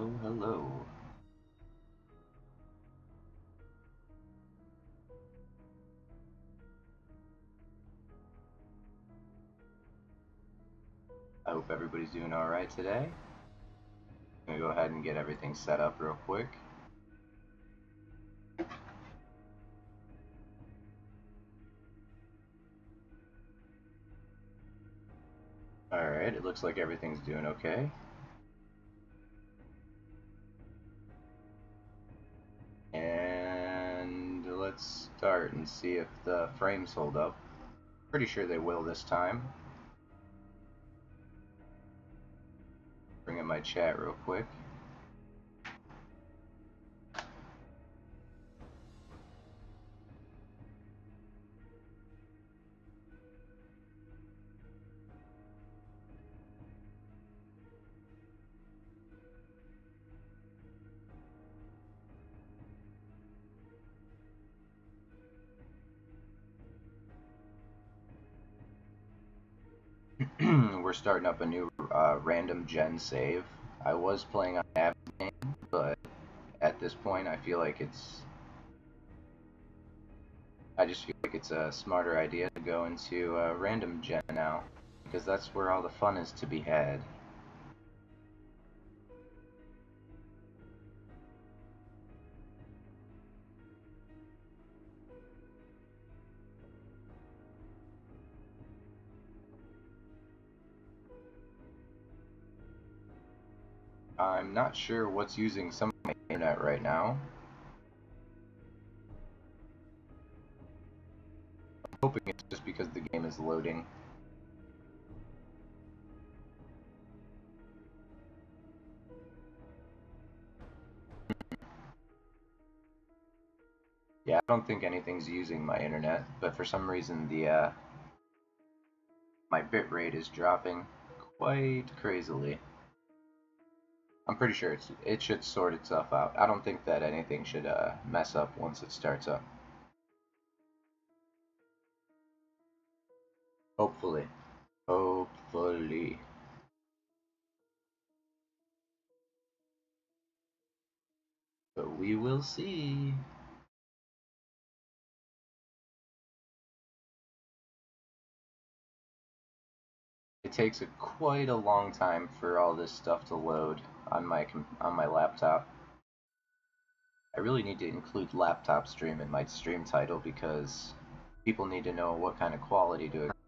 Hello, hello. I hope everybody's doing alright today. I'm gonna go ahead and get everything set up real quick. Alright, it looks like everything's doing okay. And let's start and see if the frames hold up. Pretty sure they will this time. Bring up my chat real quick. We're starting up a new random gen save. I was playing on A.17, but at this point I just feel like it's a smarter idea to go into random gen now, because that's where all the fun is to be had. I'm not sure what's using some of my internet right now. I'm hoping it's just because the game is loading. Yeah, I don't think anything's using my internet, but for some reason my bitrate is dropping quite crazily. I'm pretty sure it should sort itself out. I don't think that anything should mess up once it starts up. Hopefully. Hopefully. But we will see. It takes quite a long time for all this stuff to load on my laptop. I really need to include laptop stream in my stream title because people need to know what kind of quality to expect.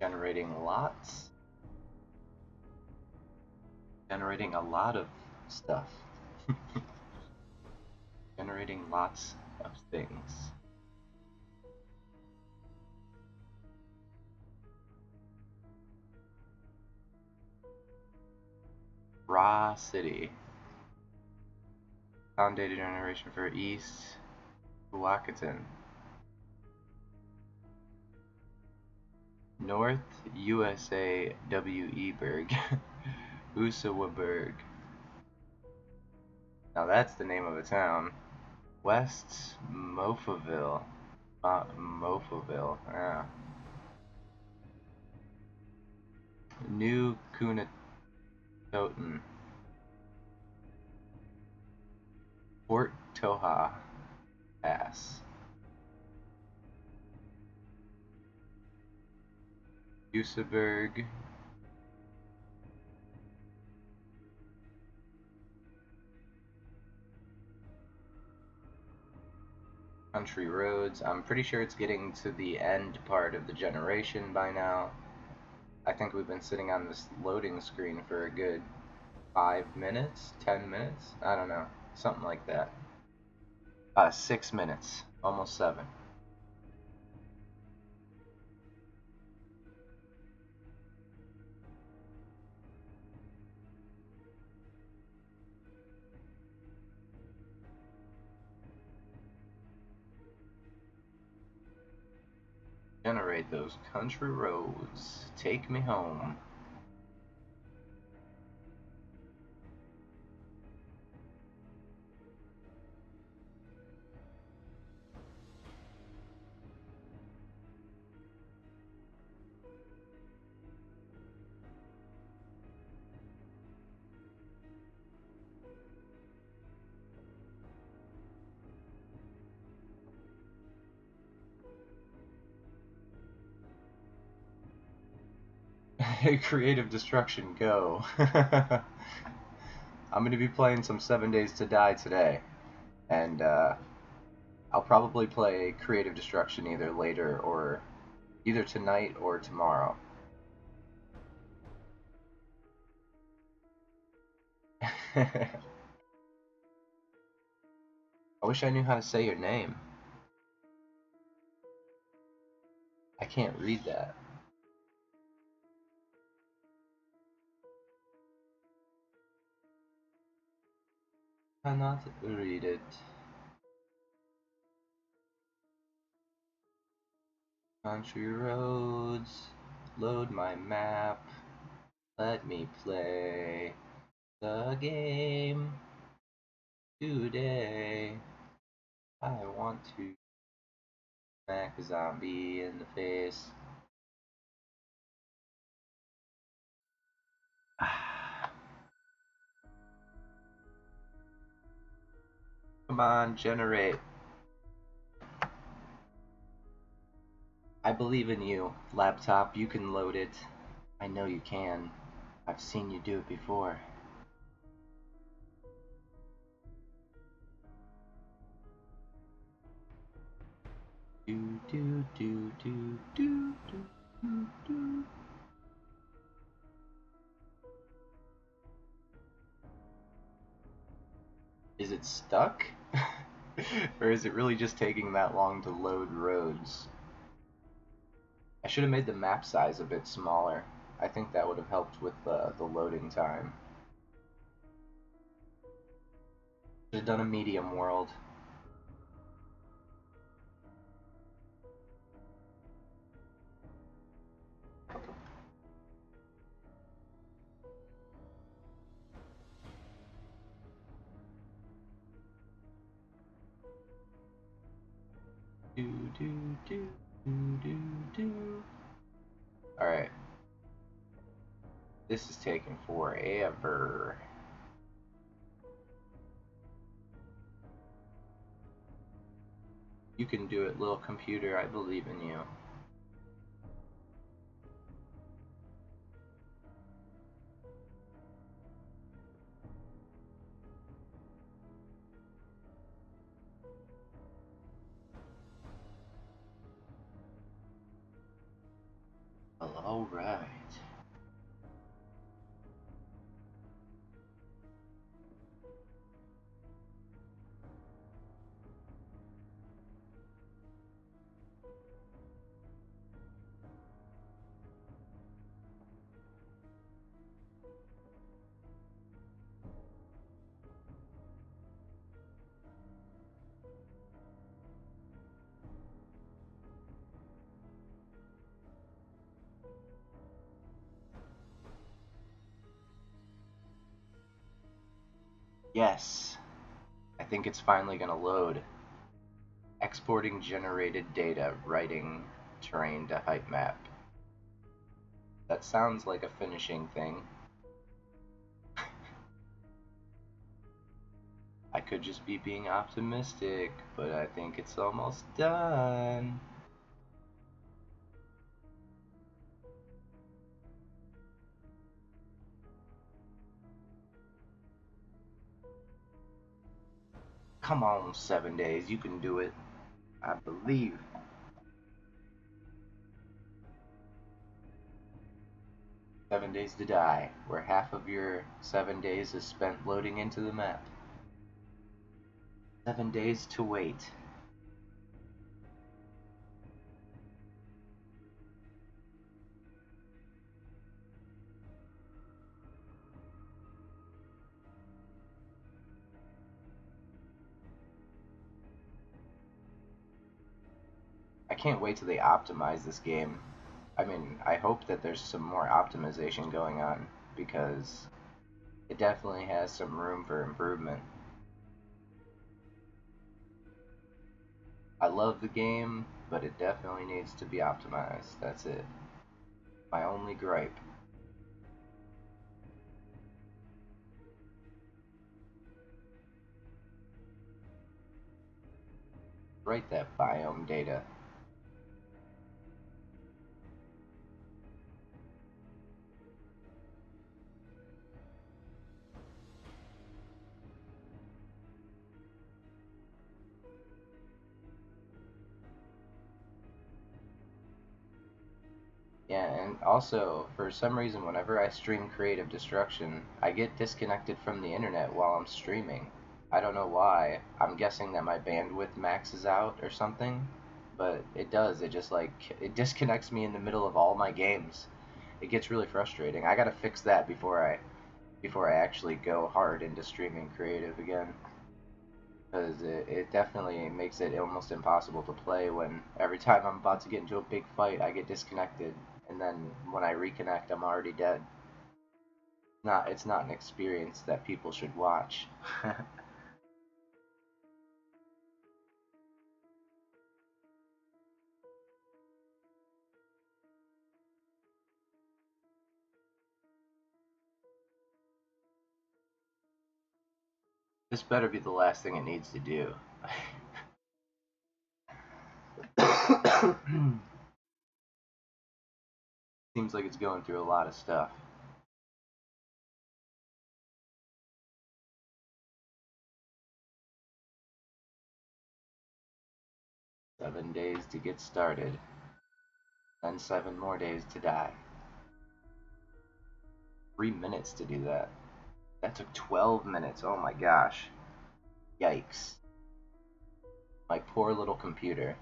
Generating lots. Generating a lot of stuff. Generating lots of things. Raw City. Sound data generation for East Wakaton. North USA W.E.Berg. Usawaberg. Now that's the name of a town. West Mofaville. Mofaville. Yeah. New Kunatoten. Fort Toha Pass. Usaberg. Country roads. I'm pretty sure it's getting to the end part of the generation by now. I think we've been sitting on this loading screen for a good 5 minutes, 10 minutes? I don't know. Something like that. 6 minutes. Almost 7. Generate those country roads. Take me home. Creative destruction, go. I'm going to be playing some 7 Days to Die today, and I'll probably play Creative Destruction either tonight or tomorrow. I wish I knew how to say your name. I can't read that. Cannot read it. Country roads, load my map, let me play the game today. I want to smack a zombie in the face. Come on, generate. I believe in you, laptop. You can load it. I know you can. I've seen you do it before. Do do do do do do do do. Is it stuck? Or is it really just taking that long to load roads? I should have made the map size a bit smaller. I think that would have helped with the loading time. Should have done a medium world. Do do do do do do. Alright. This is taking forever. You can do it, little computer. I believe in you. Well, alright. Yes, I think it's finally gonna load. Exporting generated data, writing terrain to height map. That sounds like a finishing thing. I could just be being optimistic, but I think it's almost done. Come on, 7 days, you can do it. I believe. 7 days to die, where half of your 7 days is spent loading into the map. 7 days to wait. I can't wait till they optimize this game. I mean, I hope that there's some more optimization going on, because it definitely has some room for improvement. I love the game, but it definitely needs to be optimized. That's it. My only gripe. Write that biome data. Yeah, and also, for some reason, whenever I stream Creative Destruction, I get disconnected from the internet while I'm streaming. I don't know why. I'm guessing that my bandwidth maxes out or something, but it does. It just it disconnects me in the middle of all my games. It gets really frustrating. I gotta fix that before I actually go hard into streaming creative again, because it definitely makes it almost impossible to play when every time I'm about to get into a big fight, I get disconnected, and then when I reconnect, I'm already dead. It's not an experience that people should watch. This better be the last thing it needs to do. Seems like it's going through a lot of stuff. 7 days to get started, then 7 more days to die. 3 minutes to do that. That took 12 minutes. Oh my gosh. Yikes. My poor little computer.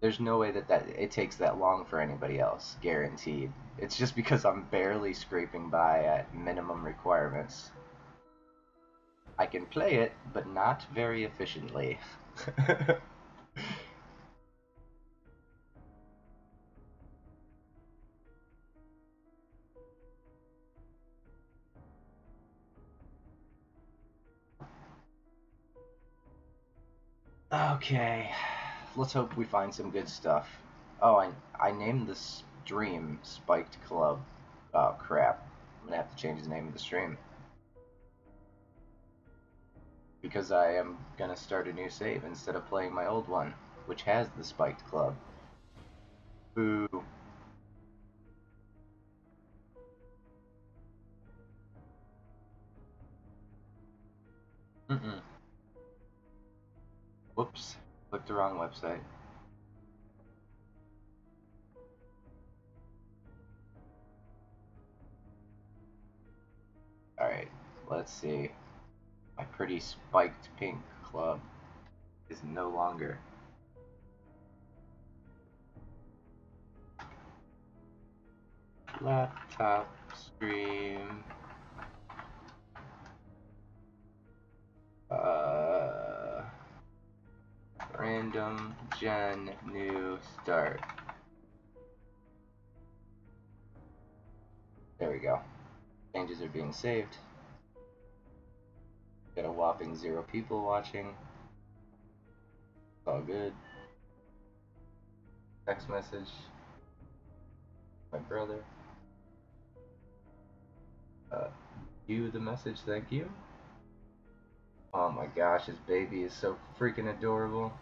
There's no way that it takes that long for anybody else, guaranteed. It's just because I'm barely scraping by at minimum requirements. I can play it, but not very efficiently. Okay, let's hope we find some good stuff. Oh, I named the stream Spiked Club. Oh crap, I'm gonna have to change the name of the stream, because I am gonna start a new save instead of playing my old one, which has the Spiked Club. Boo. Mm-mm. Whoops, clicked the wrong website. Alright, let's see. My pretty spiked pink club is no longer. Laptop stream. Uh, Random gen new start. There we go. Changes are being saved. Got a whopping 0 people watching. It's all good. Text message. My brother. You the message, thank you. Oh my gosh, his baby is so freaking adorable.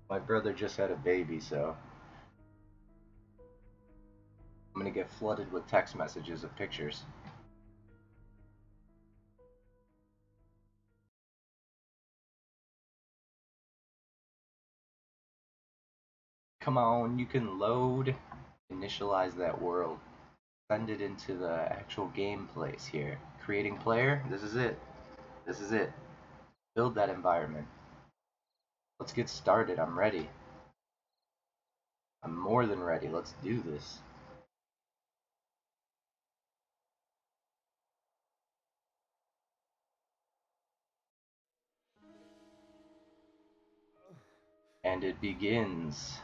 My brother just had a baby, so I'm gonna get flooded with text messages of pictures. Come on, you can load. Initialize that world. Send it into the actual game place here. Creating player, this is it. This is it. Build that environment. Let's get started, I'm ready. I'm more than ready, let's do this. And it begins.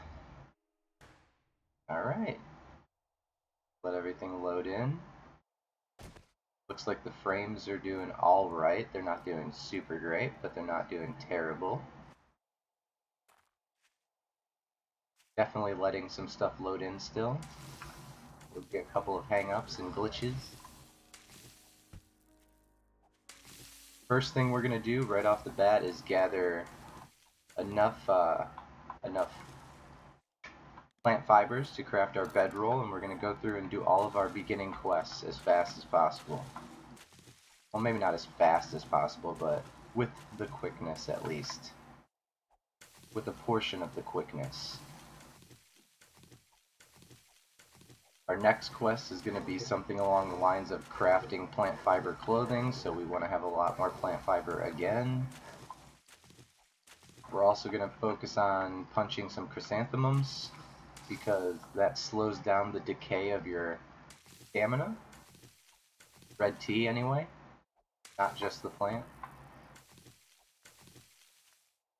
Alright. Let everything load in. Looks like the frames are doing alright. They're not doing super great, but they're not doing terrible. Definitely letting some stuff load in still. We'll get a couple of hang-ups and glitches. First thing we're gonna do right off the bat is gather enough plant fibers to craft our bedroll, and we're gonna go through and do all of our beginning quests as fast as possible. Well, maybe not as fast as possible, but with the quickness at least. With a portion of the quickness. Our next quest is going to be something along the lines of crafting plant fiber clothing, so we want to have a lot more plant fiber again. We're also going to focus on punching some chrysanthemums, because that slows down the decay of your stamina. Red tea anyway, not just the plant.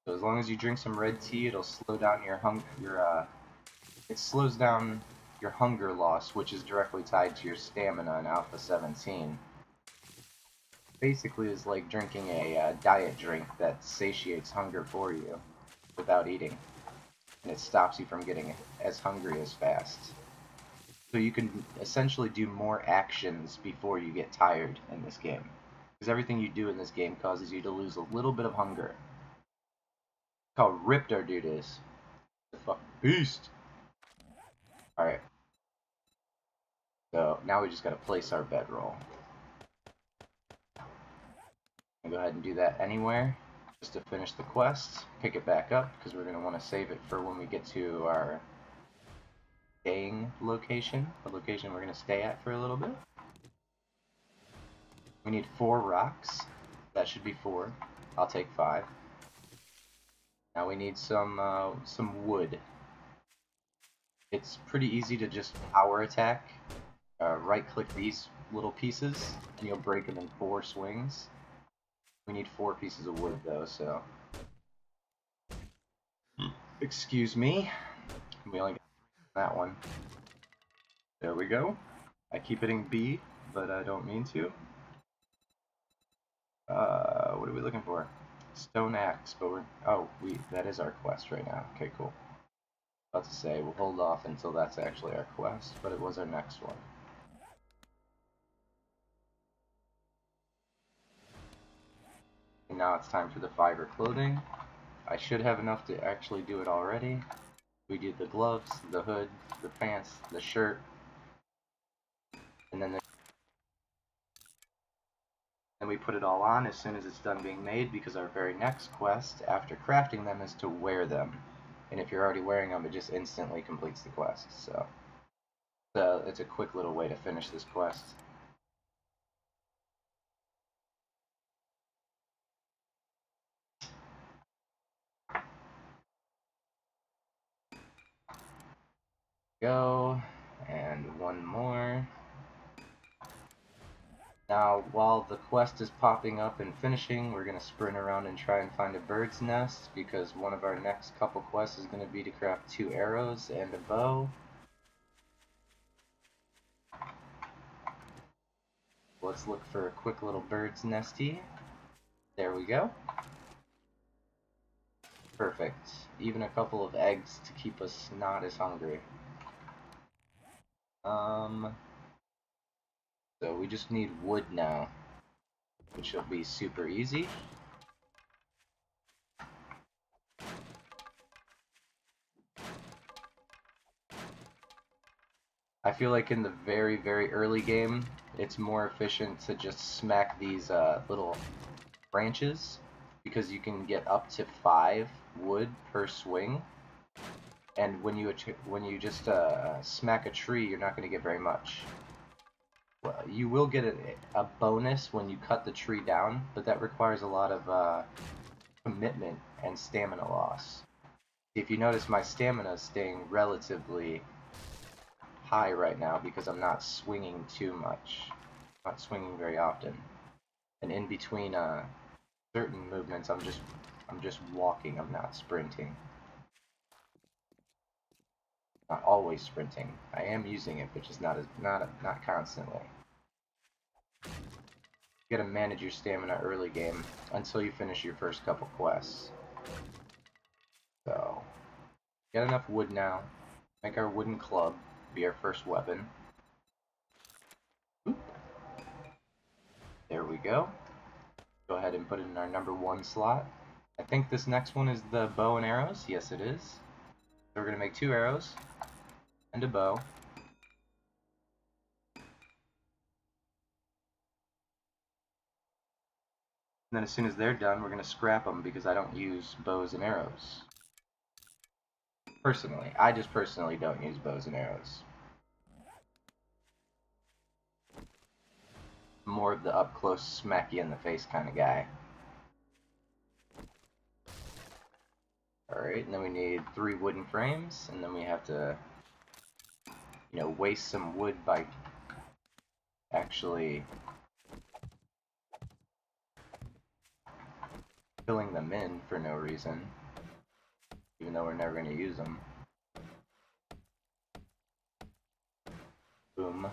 So as long as you drink some red tea, it'll slow down it slows down your hunger loss, which is directly tied to your stamina in A.17. Basically is like drinking a diet drink that satiates hunger for you without eating, and it stops you from getting as hungry as fast. So you can essentially do more actions before you get tired in this game, because everything you do in this game causes you to lose a little bit of hunger. Look how ripped our dude is. The fucking beast! Alright. So now we just gotta place our bedroll. I'll go ahead and do that anywhere, just to finish the quest, pick it back up, because we're going to want to save it for when we get to our staying location, the location we're going to stay at for a little bit. We need 4 rocks. That should be 4. I'll take 5. Now we need some wood. It's pretty easy to just power attack. Right-click these little pieces, and you'll break them in 4 swings. We need 4 pieces of wood, though, so... Excuse me. We only got that one. There we go. I keep hitting B, but I don't mean to. What are we looking for? Stone axe, but that is our quest right now. Okay, cool. About to say, we'll hold off until that's actually our quest, but it was our next one. And now it's time for the fiber clothing. I should have enough to actually do it already. We do the gloves, the hood, the pants, the shirt, and then we put it all on as soon as it's done being made, because our very next quest after crafting them is to wear them. And if you're already wearing them, it just instantly completes the quest. So it's a quick little way to finish this quest. Go, and one more. Now, while the quest is popping up and finishing, we're going to sprint around and try and find a bird's nest, because one of our next couple quests is going to be to craft 2 arrows and a bow. Let's look for a quick little bird's nesty. There we go. Perfect. Even a couple of eggs to keep us not as hungry. So we just need wood now, which will be super easy. I feel like in the very, very early game, it's more efficient to just smack these little branches, because you can get up to 5 wood per swing. And when you just smack a tree, you're not going to get very much. Well, you will get a bonus when you cut the tree down, but that requires a lot of commitment and stamina loss. If you notice, my stamina is staying relatively high right now because I'm not swinging too much. I'm not swinging very often. And in between certain movements, I'm just walking, I'm not sprinting. Not always sprinting. I am using it, but just not constantly. You gotta manage your stamina early game until you finish your first couple quests. So, get enough wood now. Make our wooden club be our first weapon. Oop. There we go. Go ahead and put it in our number 1 slot. I think this next one is the bow and arrows. Yes, it is. So we're gonna make 2 arrows and a bow. And then as soon as they're done, we're going to scrap them because I don't use bows and arrows. Personally. I just personally don't use bows and arrows. I'm more of the up-close, smack you in the face kind of guy. Alright, and then we need 3 wooden frames, and then we have to, waste some wood by actually filling them in for no reason, even though we're never going to use them. Boom.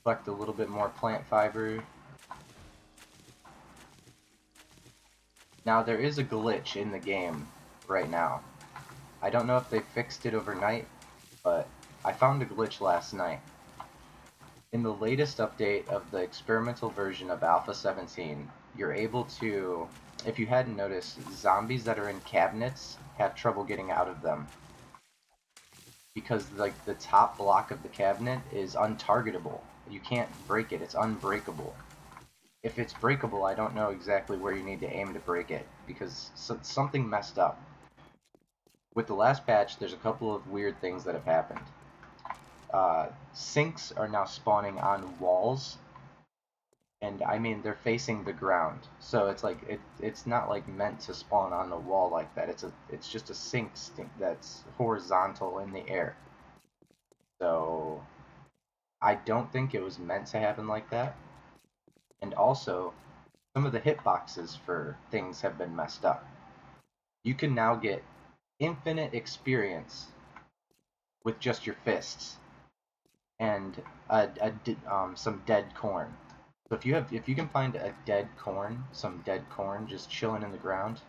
Collect a little bit more plant fiber. Now, there is a glitch in the game right now. I don't know if they fixed it overnight, but I found a glitch last night. In the latest update of the experimental version of A.17, you're able to, if you hadn't noticed, zombies that are in cabinets have trouble getting out of them. Because like the top block of the cabinet is untargetable. You can't break it, it's unbreakable. If it's breakable, I don't know exactly where you need to aim to break it, because something messed up. With the last patch, there's a couple of weird things that have happened. Sinks are now spawning on walls, and I mean they're facing the ground, so it's like it's not like meant to spawn on the wall like that. It's just a sink that's horizontal in the air. So I don't think it was meant to happen like that. And also, some of the hitboxes for things have been messed up. You can now get infinite experience with just your fists and some dead corn. So if you can find a dead corn, some dead corn just chilling in the ground,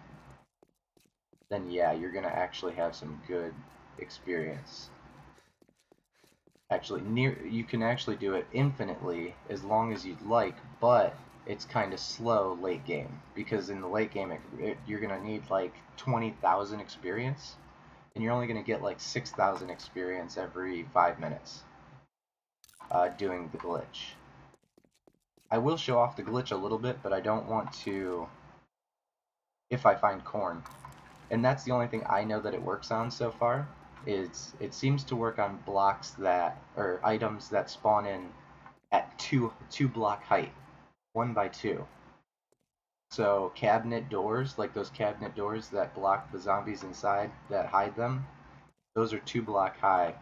then yeah, you're gonna actually have some good experience. Actually, you can actually do it infinitely as long as you'd like, but it's kind of slow late game, because in the late game you're gonna need like 20,000 experience, and you're only gonna get like 6,000 experience every 5 minutes doing the glitch. I will show off the glitch a little bit, but I don't want to if I find corn. And that's the only thing I know that it works on so far. Is it seems to work on blocks that, or items that spawn in at two block height, 1 by 2. So cabinet doors, like those cabinet doors that block the zombies inside, that hide them, those are 2 block high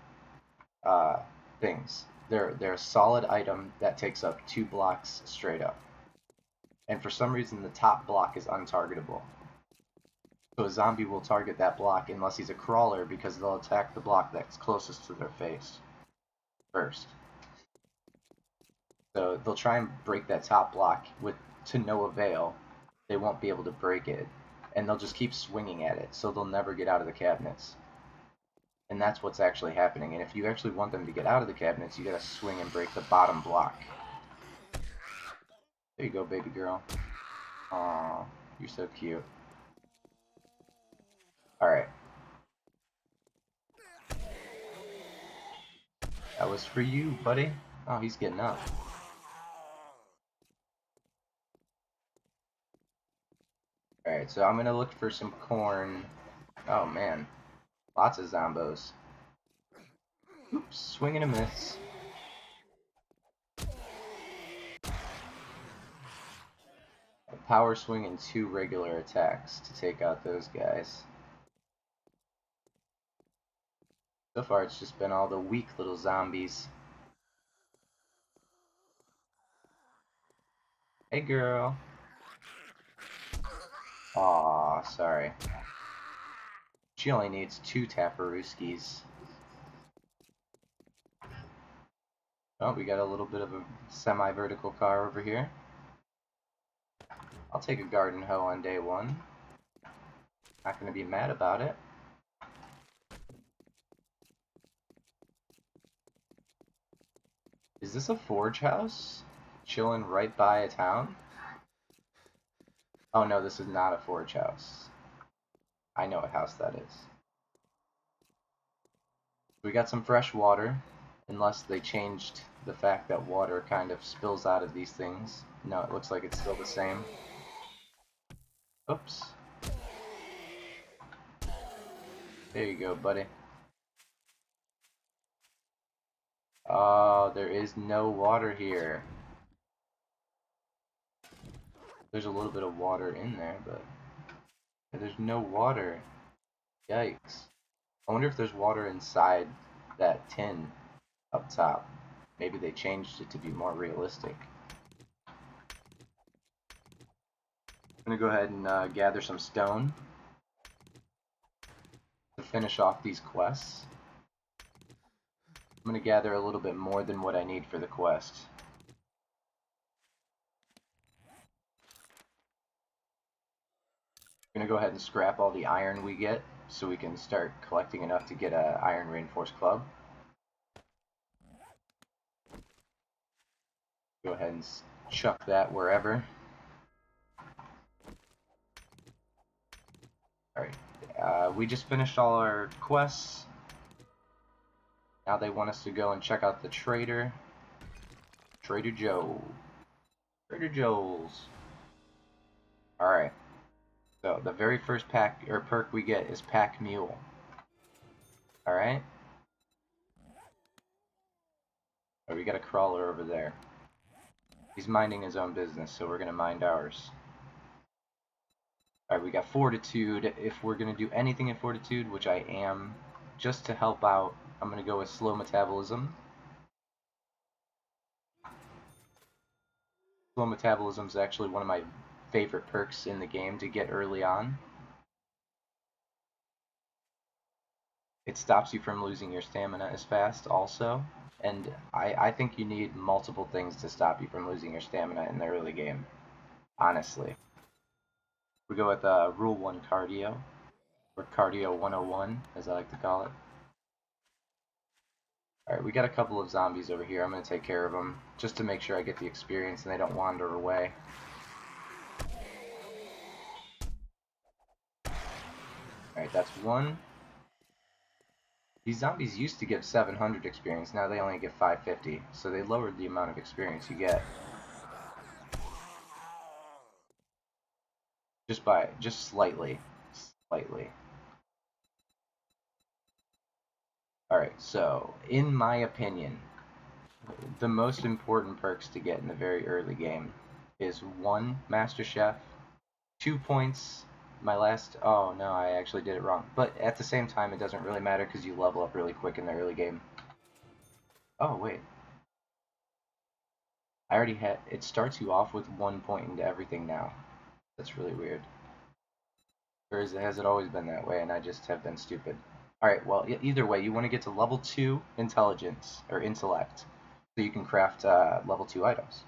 things. They're a solid item that takes up 2 blocks straight up. And for some reason the top block is untargetable. So a zombie will target that block unless he's a crawler, because they'll attack the block that's closest to their face first. So they'll try and break that top block to no avail. They won't be able to break it, and they'll just keep swinging at it, so they'll never get out of the cabinets. And that's what's actually happening. And if you actually want them to get out of the cabinets, you gotta swing and break the bottom block. There you go, baby girl. Aww, you're so cute. Alright. That was for you, buddy. Oh, he's getting up. Alright, so I'm gonna look for some corn. Oh man, lots of zombos. Oops, swing and a miss. A power swing and 2 regular attacks to take out those guys. So far it's just been all the weak little zombies. Hey girl. Aw, sorry. She only needs 2 Taparuskis. Oh, we got a little bit of a semi-vertical car over here. I'll take a garden hoe on day 1. Not gonna be mad about it. Is this a forge house? Chilling right by a town? Oh no, this is not a forge house. I know what house that is. We got some fresh water, unless they changed the fact that water kind of spills out of these things. No, it looks like it's still the same. Oops. There you go, buddy. Oh, there is no water here. There's a little bit of water in there, but there's no water. Yikes. I wonder if there's water inside that tin up top. Maybe they changed it to be more realistic. I'm gonna go ahead and gather some stone to finish off these quests. I'm gonna gather a little bit more than what I need for the quest. I'm gonna go ahead and scrap all the iron we get so we can start collecting enough to get a iron reinforced club. Go ahead and chuck that wherever. Alright, we just finished all our quests. Now they want us to go and check out the trader. Trader Joe. Trader Joe's. Alright. So the very first perk we get is Pack Mule. Alright. Oh, we got a crawler over there. He's minding his own business, so we're gonna mind ours. Alright, we got Fortitude. If we're gonna do anything in Fortitude, which I am, just to help out, I'm gonna go with Slow Metabolism. Slow Metabolism is actually one of my favorite perks in the game to get early on. It stops you from losing your stamina as fast also, and I think you need multiple things to stop you from losing your stamina in the early game, honestly. We go with Rule 1 Cardio, or Cardio 101 as I like to call it. Alright, we got a couple of zombies over here. I'm going to take care of them, just to make sure I get the experience and they don't wander away. Alright, that's one. These zombies used to give 700 experience, now they only give 550, so they lowered the amount of experience you get. Just slightly. Slightly. Alright, so, in my opinion, the most important perks to get in the very early game is 1, Master Chef, 2 points, oh no, I actually did it wrong, but at the same time it doesn't really matter because you level up really quick in the early game. Oh wait, I already had, it starts you off with 1 point into everything now. That's really weird. Or has it always been that way and I just have been stupid? Alright, well, either way, you want to get to level 2 intelligence, or intellect, so you can craft level 2 items.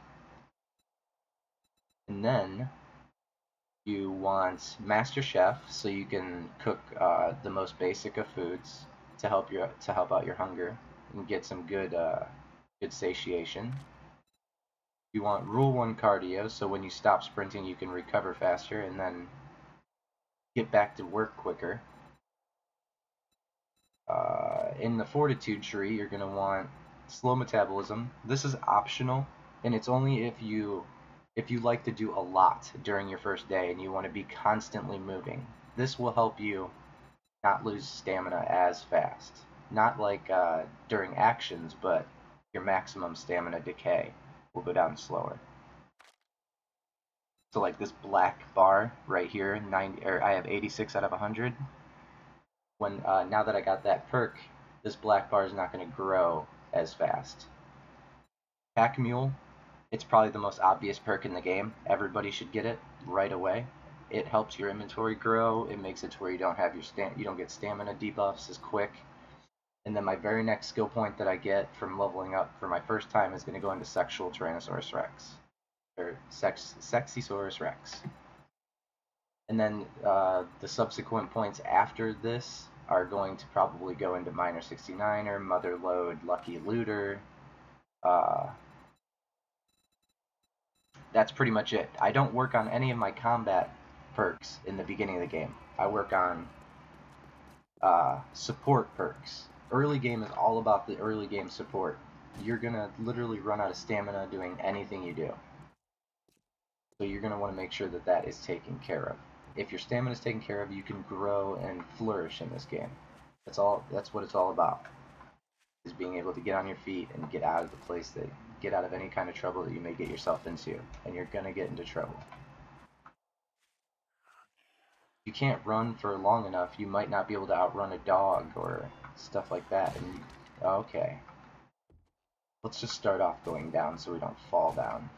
And then you want Master Chef, so you can cook the most basic of foods to help out your hunger and get some good satiation. You want Rule 1 cardio, so when you stop sprinting you can recover faster and then get back to work quicker. In the Fortitude tree, you're going to want slow metabolism. This is optional, and it's only if you like to do a lot during your first day and you want to be constantly moving. This will help you not lose stamina as fast. Not like during actions, but your maximum stamina decay will go down slower. So like this black bar right here, 90, or I have 86 out of 100. When now that I got that perk, this black bar is not going to grow as fast. Pack Mule, it's probably the most obvious perk in the game. Everybody should get it right away. It helps your inventory grow. It makes it to where you don't have you don't get stamina debuffs as quick. And then my very next skill point that I get from leveling up for my first time is going to go into Sexual Tyrannosaurus Rex, or Sexysaurus Rex. And then the subsequent points after this are going to probably go into Minor 69er, Mother Lode, Lucky Looter. That's pretty much it. I don't work on any of my combat perks in the beginning of the game. I work on support perks. Early game is all about the early game support. You're going to literally run out of stamina doing anything you do. So you're going to want to make sure that that is taken care of. If your stamina is taken care of, you can grow and flourish in this game. That's what it's all about. Is being able to get on your feet and get out of the place get out of any kind of trouble that you may get yourself into, and you're going to get into trouble. You can't run for long enough, you might not be able to outrun a dog or stuff like that. And okay. Let's just start off going down so we don't fall down.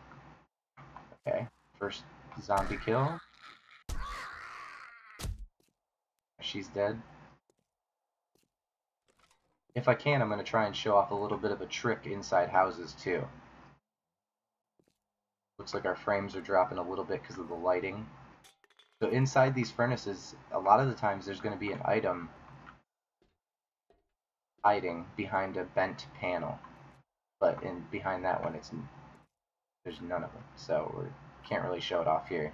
Okay, first zombie kill. She's dead. If I can, I'm going to try and show off a little bit of a trick inside houses too. Looks like our frames are dropping a little bit because of the lighting. So inside these furnaces, a lot of the times there's going to be an item hiding behind a bent panel. But behind that one, there's none of them. So we can't really show it off here.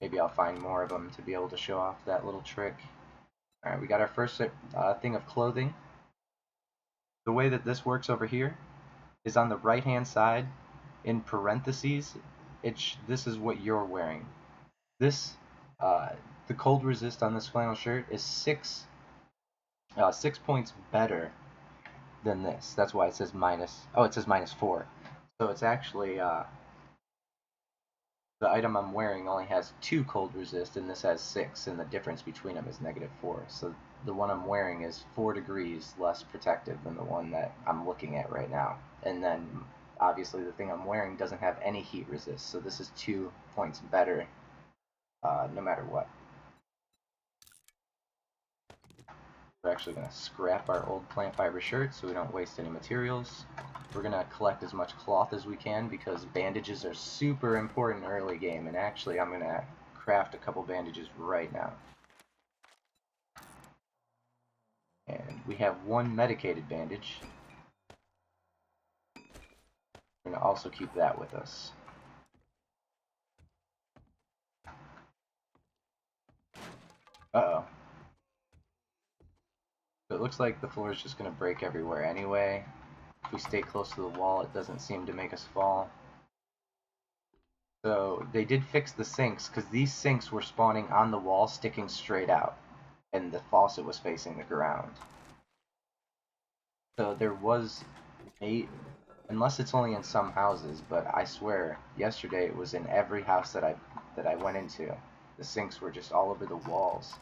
Maybe I'll find more of them to be able to show off that little trick. Alright, we got our first thing of clothing. The way that this works over here is on the right hand side, in parentheses, this is what you're wearing. This, the cold resist on this flannel shirt is 6 points better than this. That's why it says it says -4. So it's actually, the item I'm wearing only has 2 cold resist, and this has 6, and the difference between them is -4. So the one I'm wearing is 4 degrees less protective than the one that I'm looking at right now. And then, obviously, the thing I'm wearing doesn't have any heat resist, so this is 2 points better, no matter what. We're actually going to scrap our old plant fiber shirt so we don't waste any materials. We're going to collect as much cloth as we can because bandages are super important early game, and actually I'm going to craft a couple bandages right now. And we have 1 medicated bandage. We're going to also keep that with us. Uh-oh. So it looks like the floor is just going to break everywhere anyway. If we stay close to the wall, it doesn't seem to make us fall. So they did fix the sinks, because these sinks were spawning on the wall, sticking straight out, and the faucet was facing the ground. So there was unless it's only in some houses, but I swear, yesterday it was in every house that I went into. The sinks were just all over the walls.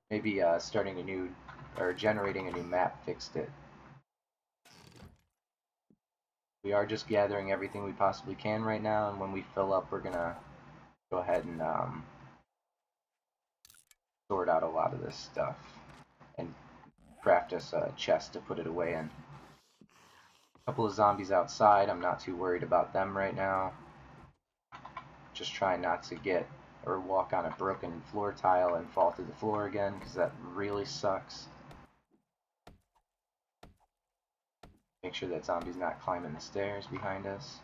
Maybe starting a new or generating a new map fixed it. We are just gathering everything we possibly can right now, and when we fill up, we're gonna go ahead and sort out a lot of this stuff and craft us a chest to put it away in. A couple of zombies outside. I'm not too worried about them right now. Just trying not to get or walk on a broken floor tile and fall through the floor again, because that really sucks. Make sure that zombie's not climbing the stairs behind us.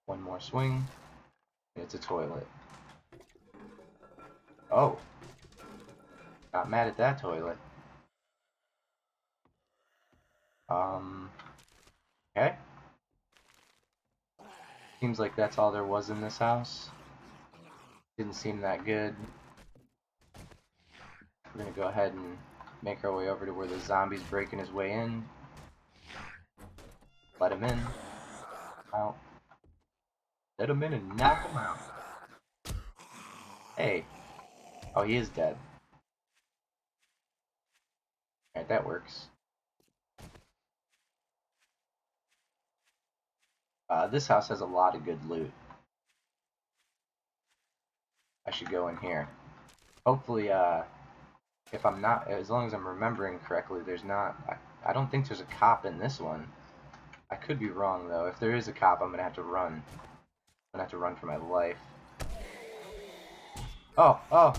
One more swing. And it's a toilet. Oh. Not mad at that toilet. Okay. Seems like that's all there was in this house. Didn't seem that good. We're gonna go ahead and make our way over to where the zombie's breaking his way in. Let him in. Out. Let him in and knock him out. Hey. Oh, he is dead. Alright, that works. This house has a lot of good loot. I should go in here. Hopefully, if I'm not, as long as I'm remembering correctly, there's not, I don't think there's a cop in this one. I could be wrong, though. If there is a cop, I'm gonna have to run. I'm gonna have to run for my life. Oh, oh!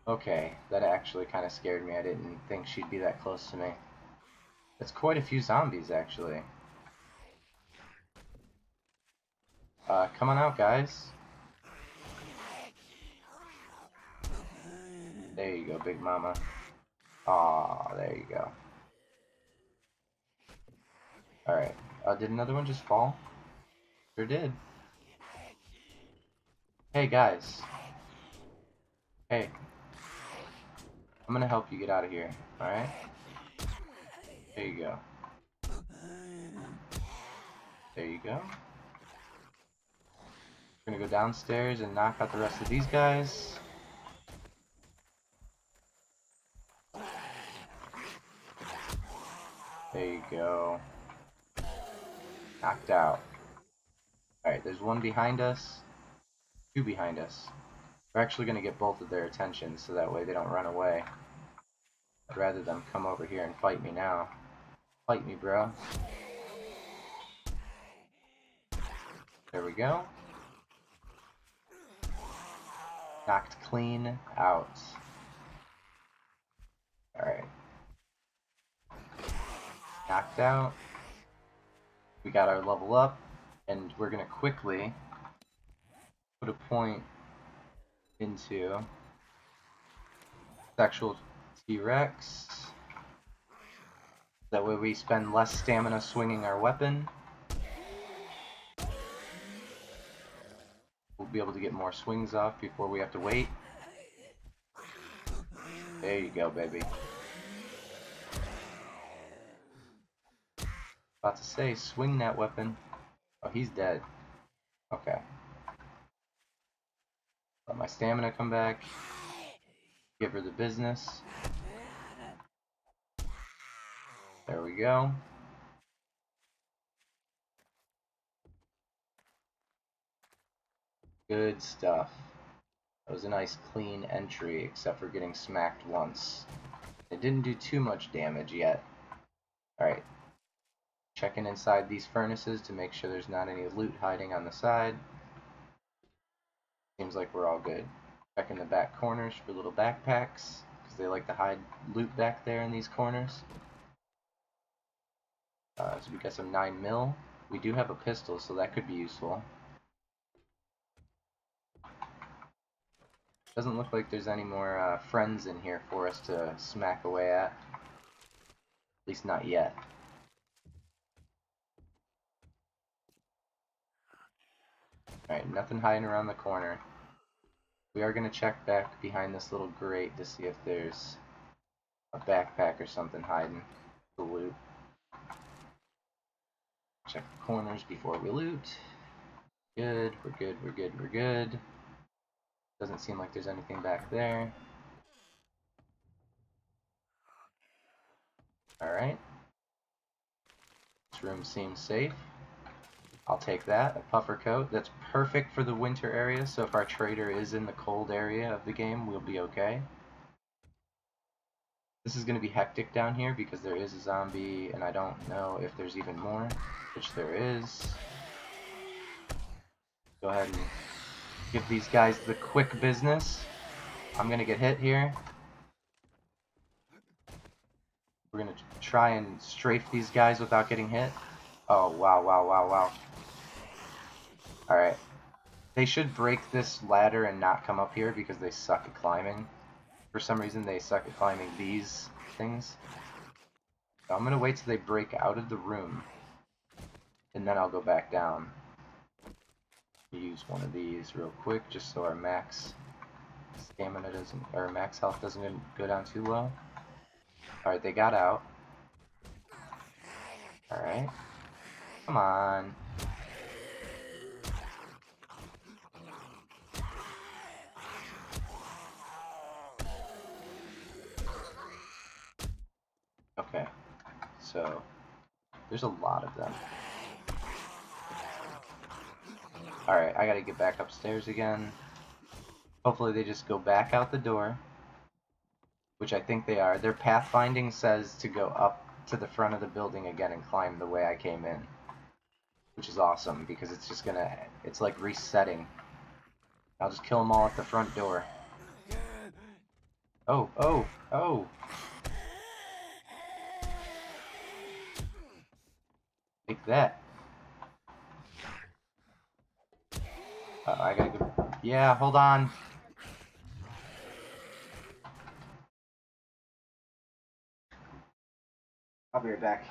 Okay, that actually kind of scared me. I didn't think she'd be that close to me. That's quite a few zombies, actually. Come on out, guys. There you go, Big Mama. Aw, there you go. Alright. Did another one just fall? Sure did. Hey, guys. Hey. I'm gonna help you get out of here, alright? There you go. There you go. We're gonna go downstairs and knock out the rest of these guys. There you go. Knocked out. Alright, there's one behind us. Two behind us. We're actually gonna get both of their attention so that way they don't run away. I'd rather them come over here and fight me now. Fight me, bro. There we go. Knocked clean out. Alright. Knocked out. We got our level up, and we're gonna quickly put a point into sexual T-Rex. That way we spend less stamina swinging our weapon. We'll be able to get more swings off before we have to wait. There you go, baby. About to say, swing that weapon. Oh, he's dead. Okay. Let my stamina come back. Give her the business. There we go. Good stuff. That was a nice clean entry, except for getting smacked once. It didn't do too much damage yet. Alright. Checking inside these furnaces to make sure there's not any loot hiding on the side. Seems like we're all good. Checking the back corners for little backpacks, because they like to hide loot back there in these corners. So we got some 9mm. We do have a pistol, so that could be useful. Doesn't look like there's any more friends in here for us to smack away at. At least not yet. Alright, nothing hiding around the corner. We are going to check back behind this little grate to see if there's a backpack or something hiding to loot. Check the corners before we loot. Good, we're good, we're good, we're good. Doesn't seem like there's anything back there. Alright. This room seems safe. I'll take that. A puffer coat. That's perfect for the winter area, so if our trader is in the cold area of the game, we'll be okay. This is going to be hectic down here because there is a zombie, and I don't know if there's even more, which there is. Go ahead and give these guys the quick business. I'm going to get hit here. We're going to try and strafe these guys without getting hit. Oh, wow, wow, wow, wow. Alright. They should break this ladder and not come up here because they suck at climbing. For some reason, they suck at climbing these things. So I'm going to wait till they break out of the room, and then I'll go back down. Use one of these real quick, just so our max stamina doesn't, or max health doesn't go down too low. Alright, they got out. Alright. Come on. Okay. So, there's a lot of them. Alright, I gotta get back upstairs again. Hopefully they just go back out the door, which I think they are. Their pathfinding says to go up to the front of the building again and climb the way I came in, which is awesome because it's just gonna, it's like resetting. I'll just kill them all at the front door. Oh, oh, oh! Take that. I gotta go. Yeah, hold on. I'll be right back.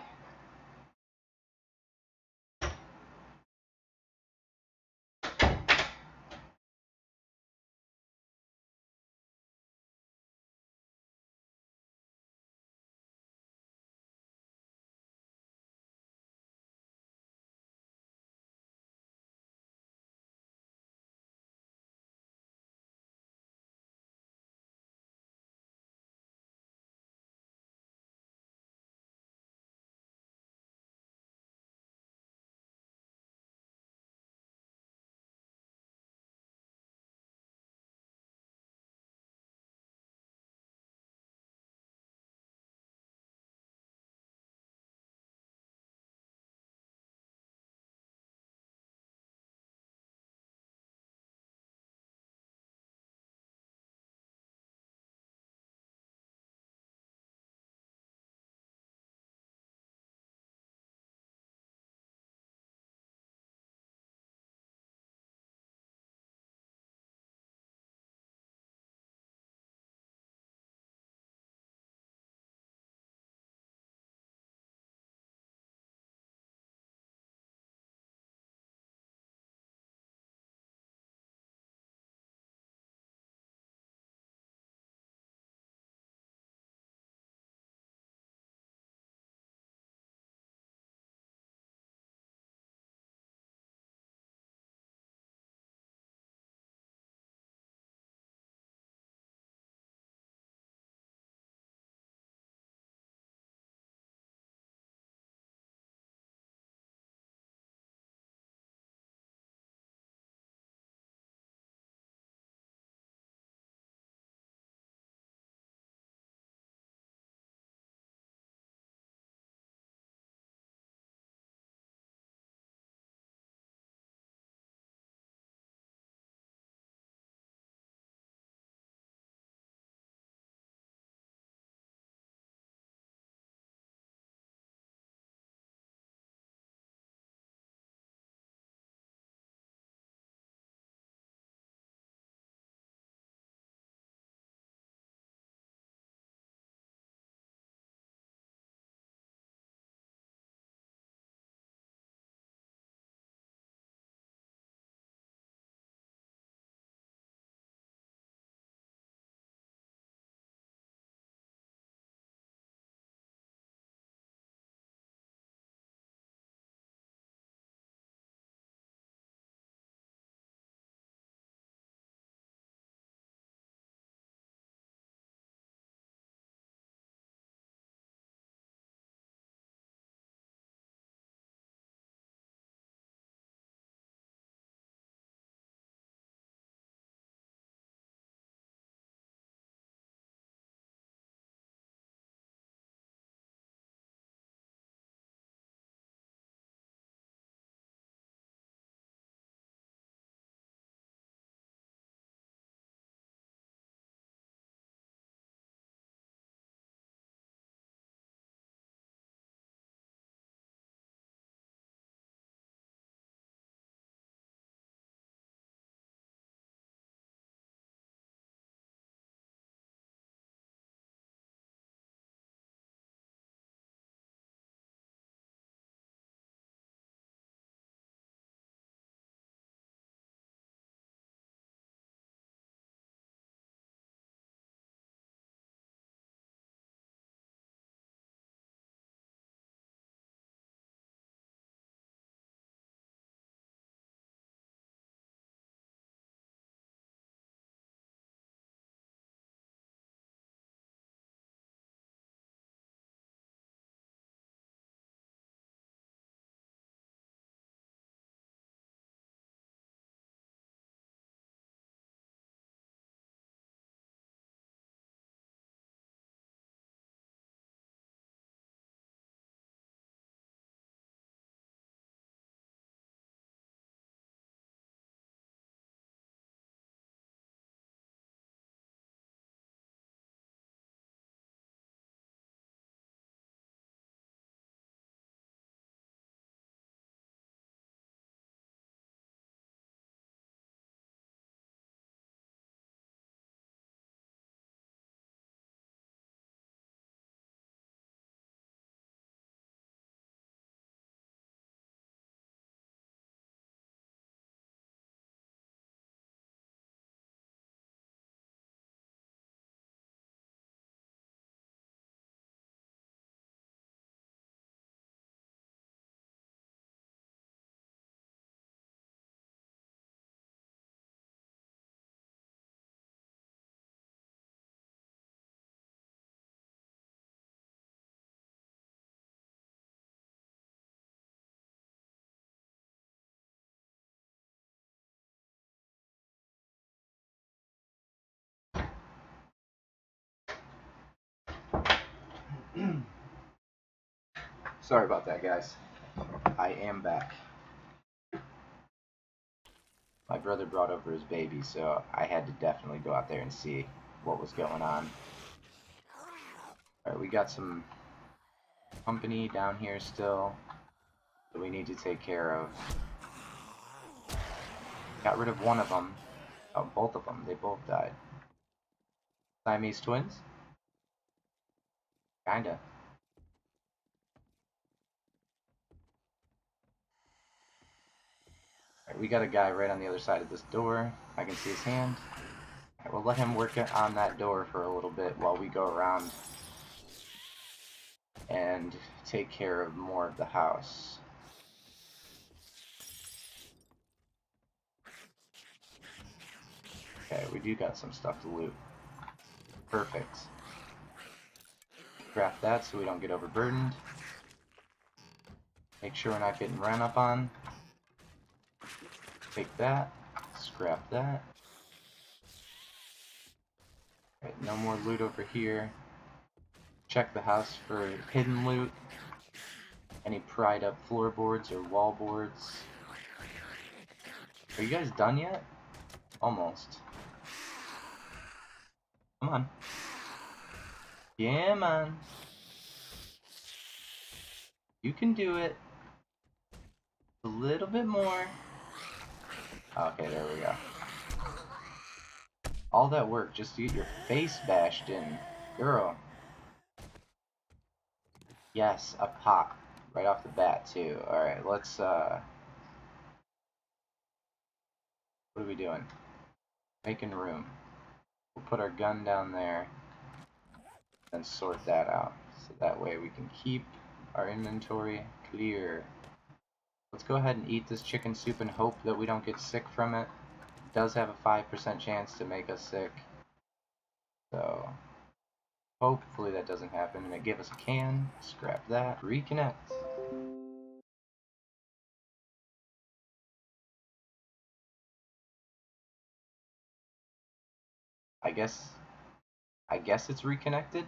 Sorry about that, guys. I am back. My brother brought over his baby, so I had to definitely go out there and see what was going on. Alright, we got some company down here still that we need to take care of. Got rid of one of them. Oh, both of them. They both died. Siamese twins? Kinda. Alright, we got a guy right on the other side of this door. I can see his hand. Alright, we'll let him work on that door for a little bit while we go around and take care of more of the house. Okay, we do got some stuff to loot. Perfect. Craft that so we don't get overburdened. Make sure we're not getting ran up on. Take that. Scrap that. Alright, no more loot over here. Check the house for hidden loot. Any pried up floorboards or wall boards. Are you guys done yet? Almost. Come on. Yeah, man. You can do it. A little bit more. Okay, there we go. All that work just to get your face bashed in. Girl. Yes, a pop. Right off the bat, too. Alright, let's, what are we doing? Making room. We'll put our gun down there and sort that out. So that way we can keep our inventory clear. Let's go ahead and eat this chicken soup and hope that we don't get sick from it. It does have a 5% chance to make us sick. So, hopefully that doesn't happen. And it give us a can. Scrap that. Reconnect. I guess it's reconnected.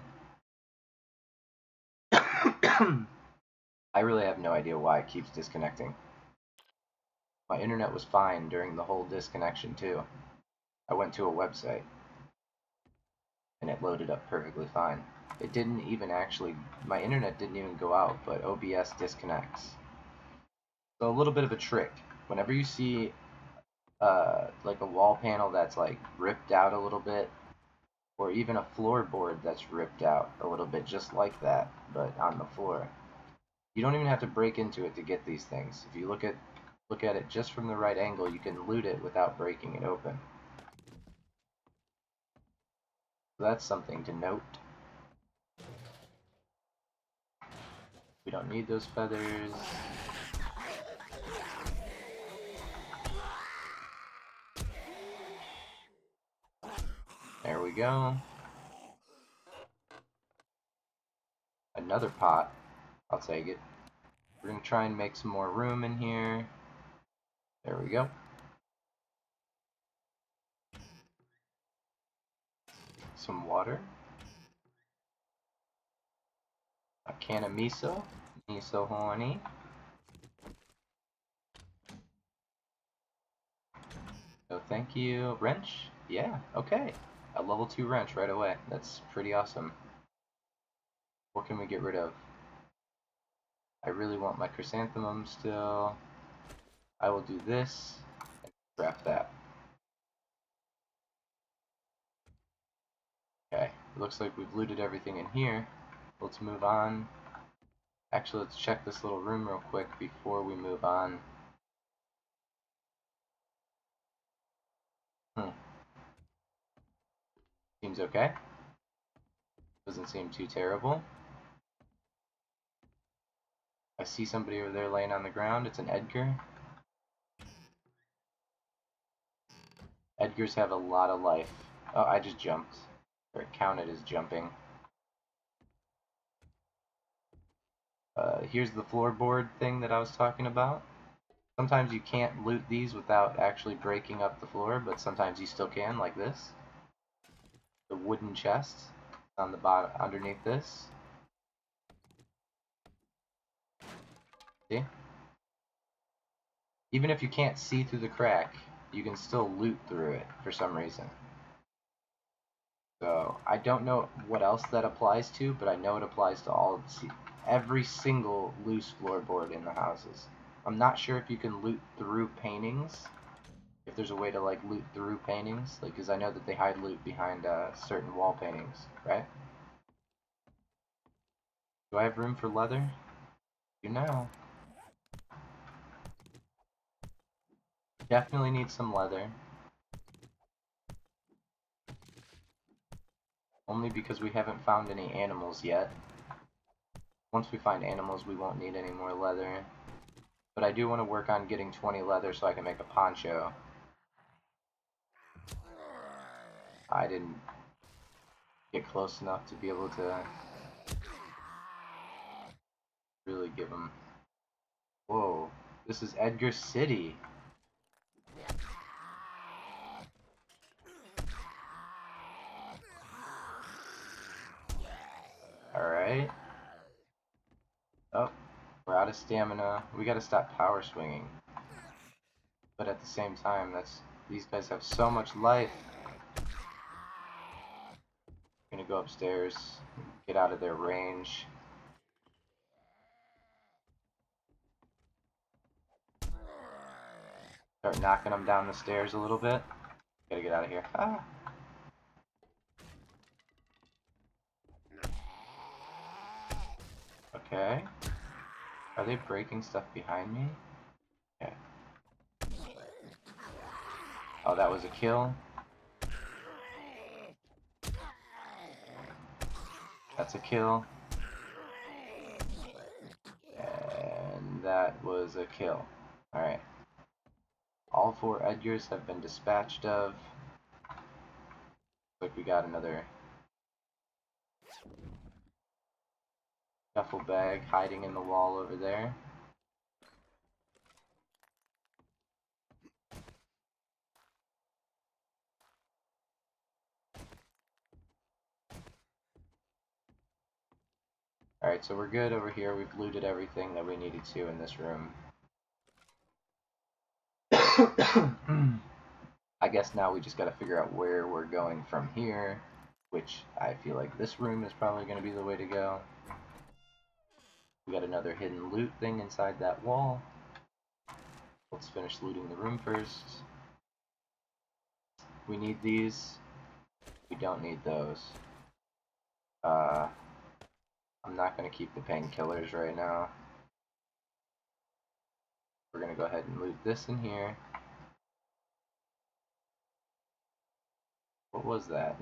I really have no idea why it keeps disconnecting. My internet was fine during the whole disconnection too. I went to a website and it loaded up perfectly fine. It didn't even actually, my internet didn't even go out, but OBS disconnects. So a little bit of a trick. Whenever you see like a wall panel that's like ripped out a little bit, or even a floorboard that's ripped out a little bit, just like that, but on the floor. You don't even have to break into it to get these things. If you look at it just from the right angle, you can loot it without breaking it open. So that's something to note. We don't need those feathers. There we go. Another pot. I'll take it. We're going to try and make some more room in here. There we go. Some water. A can of miso. Miso honey. No thank you. Wrench? Yeah, okay. A level 2 wrench right away. That's pretty awesome. What can we get rid of? I really want my chrysanthemum still. I will do this and craft that. Okay, it looks like we've looted everything in here. Let's move on. Actually, let's check this little room real quick before we move on. Seems okay. Doesn't seem too terrible. I see somebody over there laying on the ground. It's an Edgar. Edgars have a lot of life. Oh, I just jumped. Or it counted as jumping. Here's the floorboard thing that I was talking about. Sometimes you can't loot these without actually breaking up the floor, but sometimes you still can, like this. The wooden chest on the bottom underneath this. See? Even if you can't see through the crack, you can still loot through it for some reason. So I don't know what else that applies to, but I know it applies to every single loose floorboard in the houses. I'm not sure if you can loot through paintings, if there's a way to like loot through paintings, like because I know that they hide loot behind certain wall paintings, right? Do I have room for leather? You know. Definitely need some leather. Only because we haven't found any animals yet. Once we find animals, we won't need any more leather. But I do want to work on getting 20 leather so I can make a poncho. I didn't get close enough to be able to really give them... Whoa, this is Edgar City. Alright. Oh, we're out of stamina. We gotta stop power swinging. But at the same time, these guys have so much life. I'm gonna go upstairs, get out of their range. Start knocking them down the stairs a little bit. Gotta get out of here. Ah. Okay. Are they breaking stuff behind me? Okay. Oh, that was a kill. That's a kill. And that was a kill. Alright. All 4 Edgars have been dispatched of. Looks like we got another duffel bag hiding in the wall over there. Alright, so we're good over here. We've looted everything that we needed to in this room. I guess now we just gotta figure out where we're going from here, which I feel like this room is probably gonna be the way to go. We got another hidden loot thing inside that wall. Let's finish looting the room first. We need these. We don't need those. I'm not gonna keep the painkillers right now. We're gonna go ahead and loot this in here. What was that?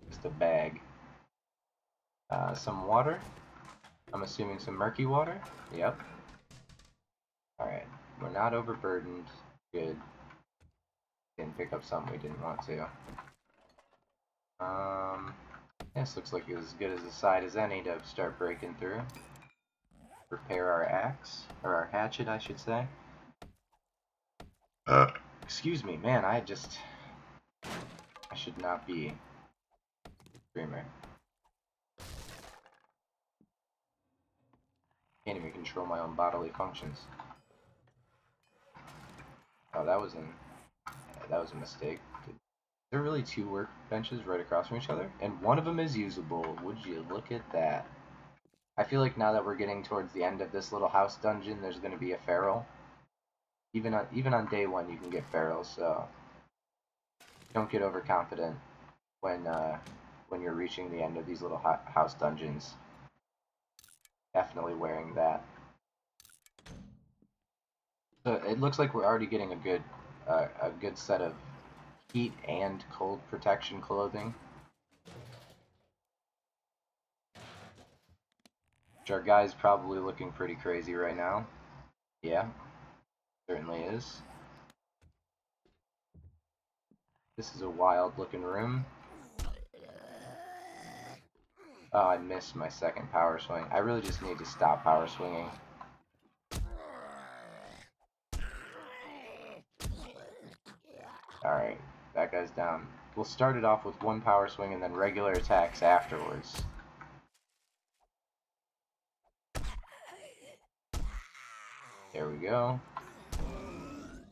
Just a bag. Some water. I'm assuming some murky water. Yep. Alright. We're not overburdened. Good. Didn't pick up something we didn't want to. This looks like as good as a side as any to start breaking through. Repair our axe. Or our hatchet, I should say. Excuse me, man, I should not be a streamer. Can't even control my own bodily functions. Oh, that was a mistake. There are really 2 workbenches right across from each other, and one of them is usable. Would you look at that? I feel like now that we're getting towards the end of this little house dungeon, there's going to be a feral. Even on day 1, you can get ferals, so don't get overconfident when you're reaching the end of these little house dungeons. Definitely wearing that. So it looks like we're already getting a good set of heat and cold protection clothing. Which our guy's probably looking pretty crazy right now. Yeah, certainly is. This is a wild looking room. Oh, I missed my second power swing. I really just need to stop power swinging. Alright, that guy's down. We'll start it off with 1 power swing and then regular attacks afterwards. There we go.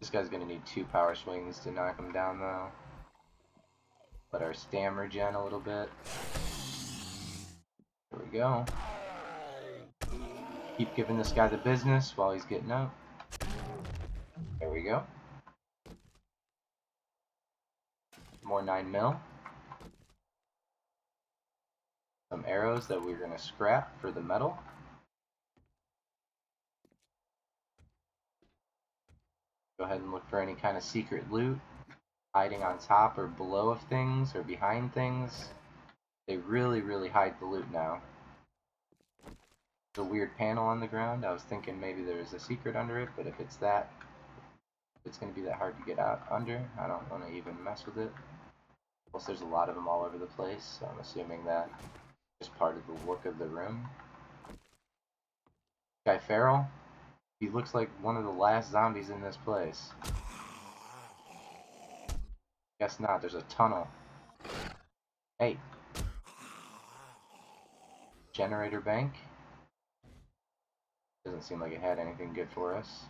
This guy's gonna need 2 power swings to knock him down though. Let our stam regen a little bit. There we go. Keep giving this guy the business while he's getting up. There we go. More 9mm. Some arrows that we're gonna scrap for the metal. Go ahead and look for any kind of secret loot hiding on top or below of things or behind things. They really hide the loot now. The weird panel on the ground, I was thinking maybe there was a secret under it, but if it's that, it's going to be that hard to get out under. I don't want to even mess with it. Plus there's a lot of them all over the place, so I'm assuming that is part of the look of the room. Guy Feral, he looks like one of the last zombies in this place. Guess not, there's a tunnel. Hey. Generator bank. Doesn't seem like it had anything good for us.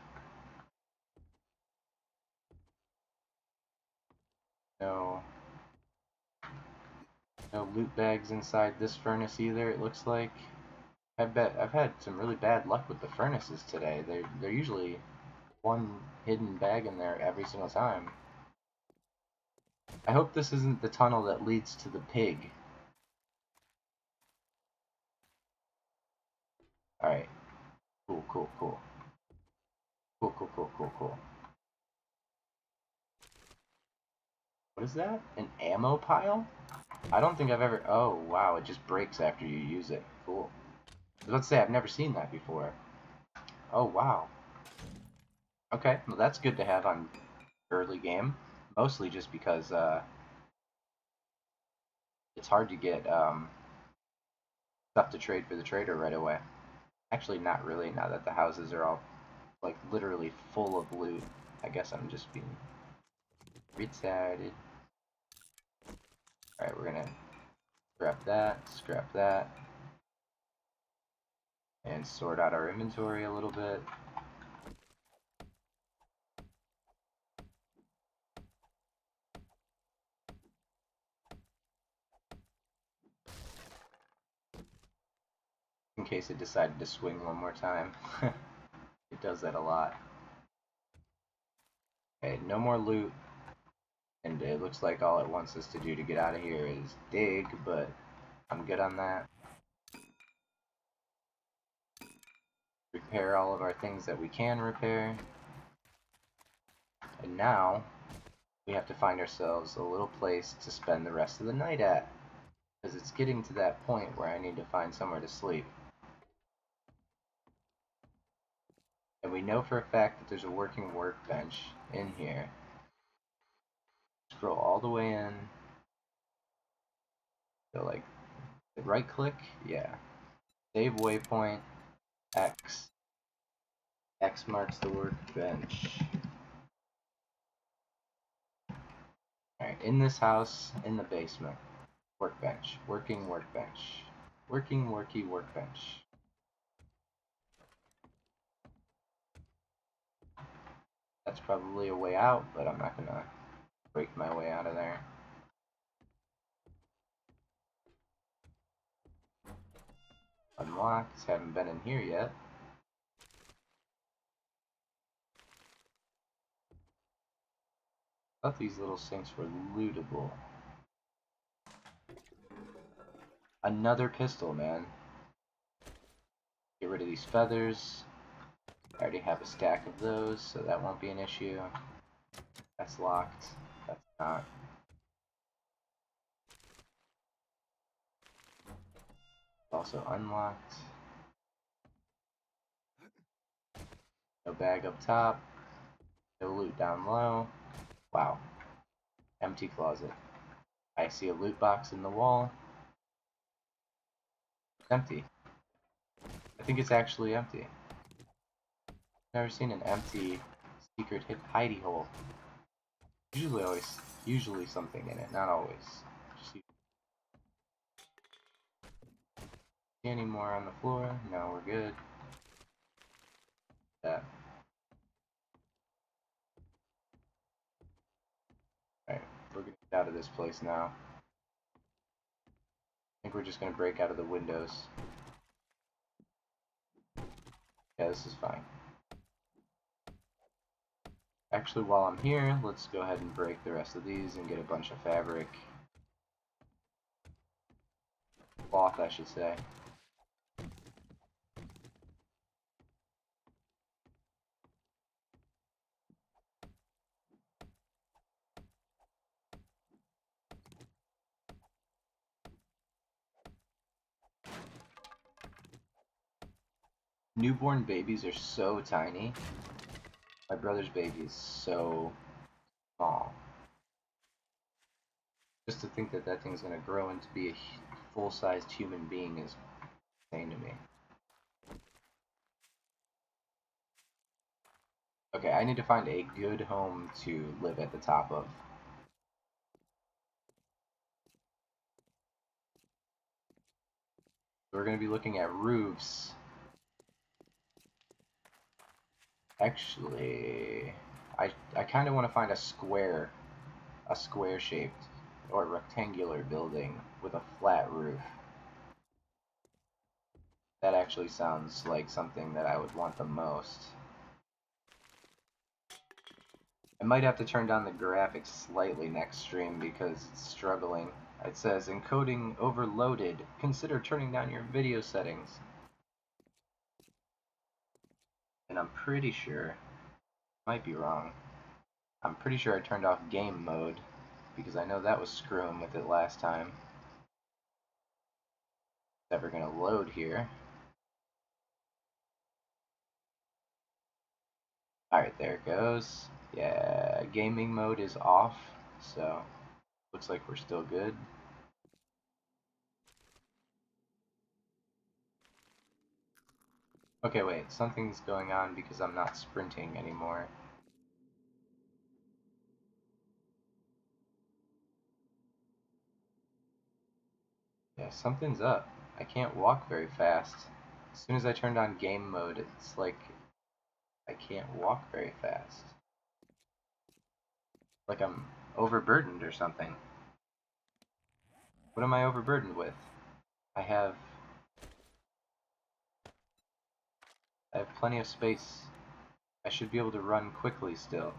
No loot bags inside this furnace either, it looks like. I bet I've had some really bad luck with the furnaces today. They're usually one hidden bag in there every single time. I hope this isn't the tunnel that leads to the pig. Alright. Cool. Cool. What is that? An ammo pile? I don't think I've ever... Oh, wow, it just breaks after you use it. Cool. I was about to say, I've never seen that before. Oh, wow. Okay, well that's good to have on early game. Mostly just because, it's hard to get, stuff to trade for the trader right away. Actually, not really, now that the houses are all, like, literally full of loot. I guess I'm just being retarded. Alright, we're gonna scrap that, and sort out our inventory a little bit. In case it decided to swing one more time. It does that a lot. Okay, no more loot. And it looks like all it wants us to do to get out of here is dig, but I'm good on that. Repair all of our things that we can repair. And now, we have to find ourselves a little place to spend the rest of the night at. Because it's getting to that point where I need to find somewhere to sleep. And we know for a fact that there's a working workbench in here. Scroll all the way in. So like, right click, yeah. Save waypoint, X. X marks the workbench. Alright, in this house, in the basement. Workbench. Working workbench. Working worky workbench. That's probably a way out, but I'm not gonna break my way out of there. Unlocked. Haven't been in here yet. Thought these little sinks were lootable. Another pistol, man. Get rid of these feathers. I already have a stack of those, so that won't be an issue. That's locked. That's not. Also unlocked. No bag up top. No loot down low. Wow. Empty closet. I see a loot box in the wall. Empty. I think it's actually empty. Never seen an empty secret hidey hole. Usually something in it, not always. See any more on the floor? No, we're good. That. Out of this place now. I think we're just gonna break out of the windows. Yeah, this is fine. Actually, while I'm here, let's go ahead and break the rest of these and get a bunch of fabric. Cloth, I should say. Newborn babies are so tiny. My brother's baby is so small. Just to think that that thing's gonna grow into be a full-sized human being is insane to me. Okay, I need to find a good home to live at the top of. We're gonna be looking at roofs. Actually, I kind of want to find a square-shaped or rectangular building with a flat roof. That actually sounds like something that I would want the most. I might have to turn down the graphics slightly next stream because it's struggling. It says encoding overloaded. Consider turning down your video settings. And I'm pretty sure, might be wrong. I'm pretty sure I turned off game mode because I know that was screwing with it last time. It's never gonna load here. Alright, there it goes. Yeah, gaming mode is off, so looks like we're still good. Okay, wait, something's going on because I'm not sprinting anymore. Yeah, something's up. I can't walk very fast. As soon as I turned on game mode, it's like I can't walk very fast. Like I'm overburdened or something. What am I overburdened with? I have plenty of space. I should be able to run quickly still.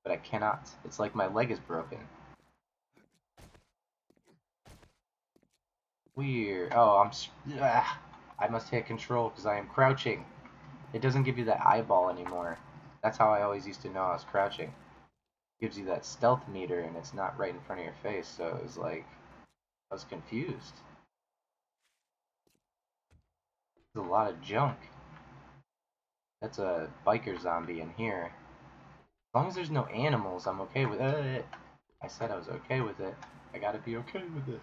But I cannot. It's like my leg is broken. Weird. Oh, I must hit control because I am crouching. It doesn't give you that eyeball anymore. That's how I always used to know I was crouching. It gives you that stealth meter and it's not right in front of your face, so it was like, I was confused. There's a lot of junk. That's a biker zombie in here. As long as there's no animals, I'm okay with it. I said I was okay with it. I gotta be okay with it.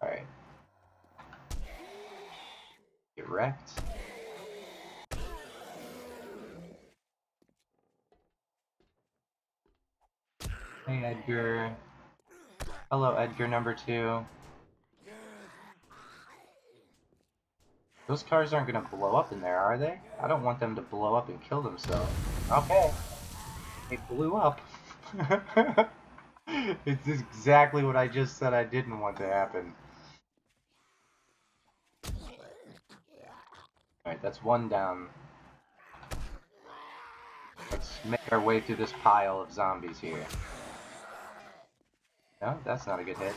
Alright. Get wrecked. Hey, Edgar. Hello, Edgar number 2. Those cars aren't gonna blow up in there, are they? I don't want them to blow up and kill themselves. Okay. They blew up. It's exactly what I just said I didn't want to happen. Alright, that's one down. Let's make our way through this pile of zombies here. No, that's not a good hit.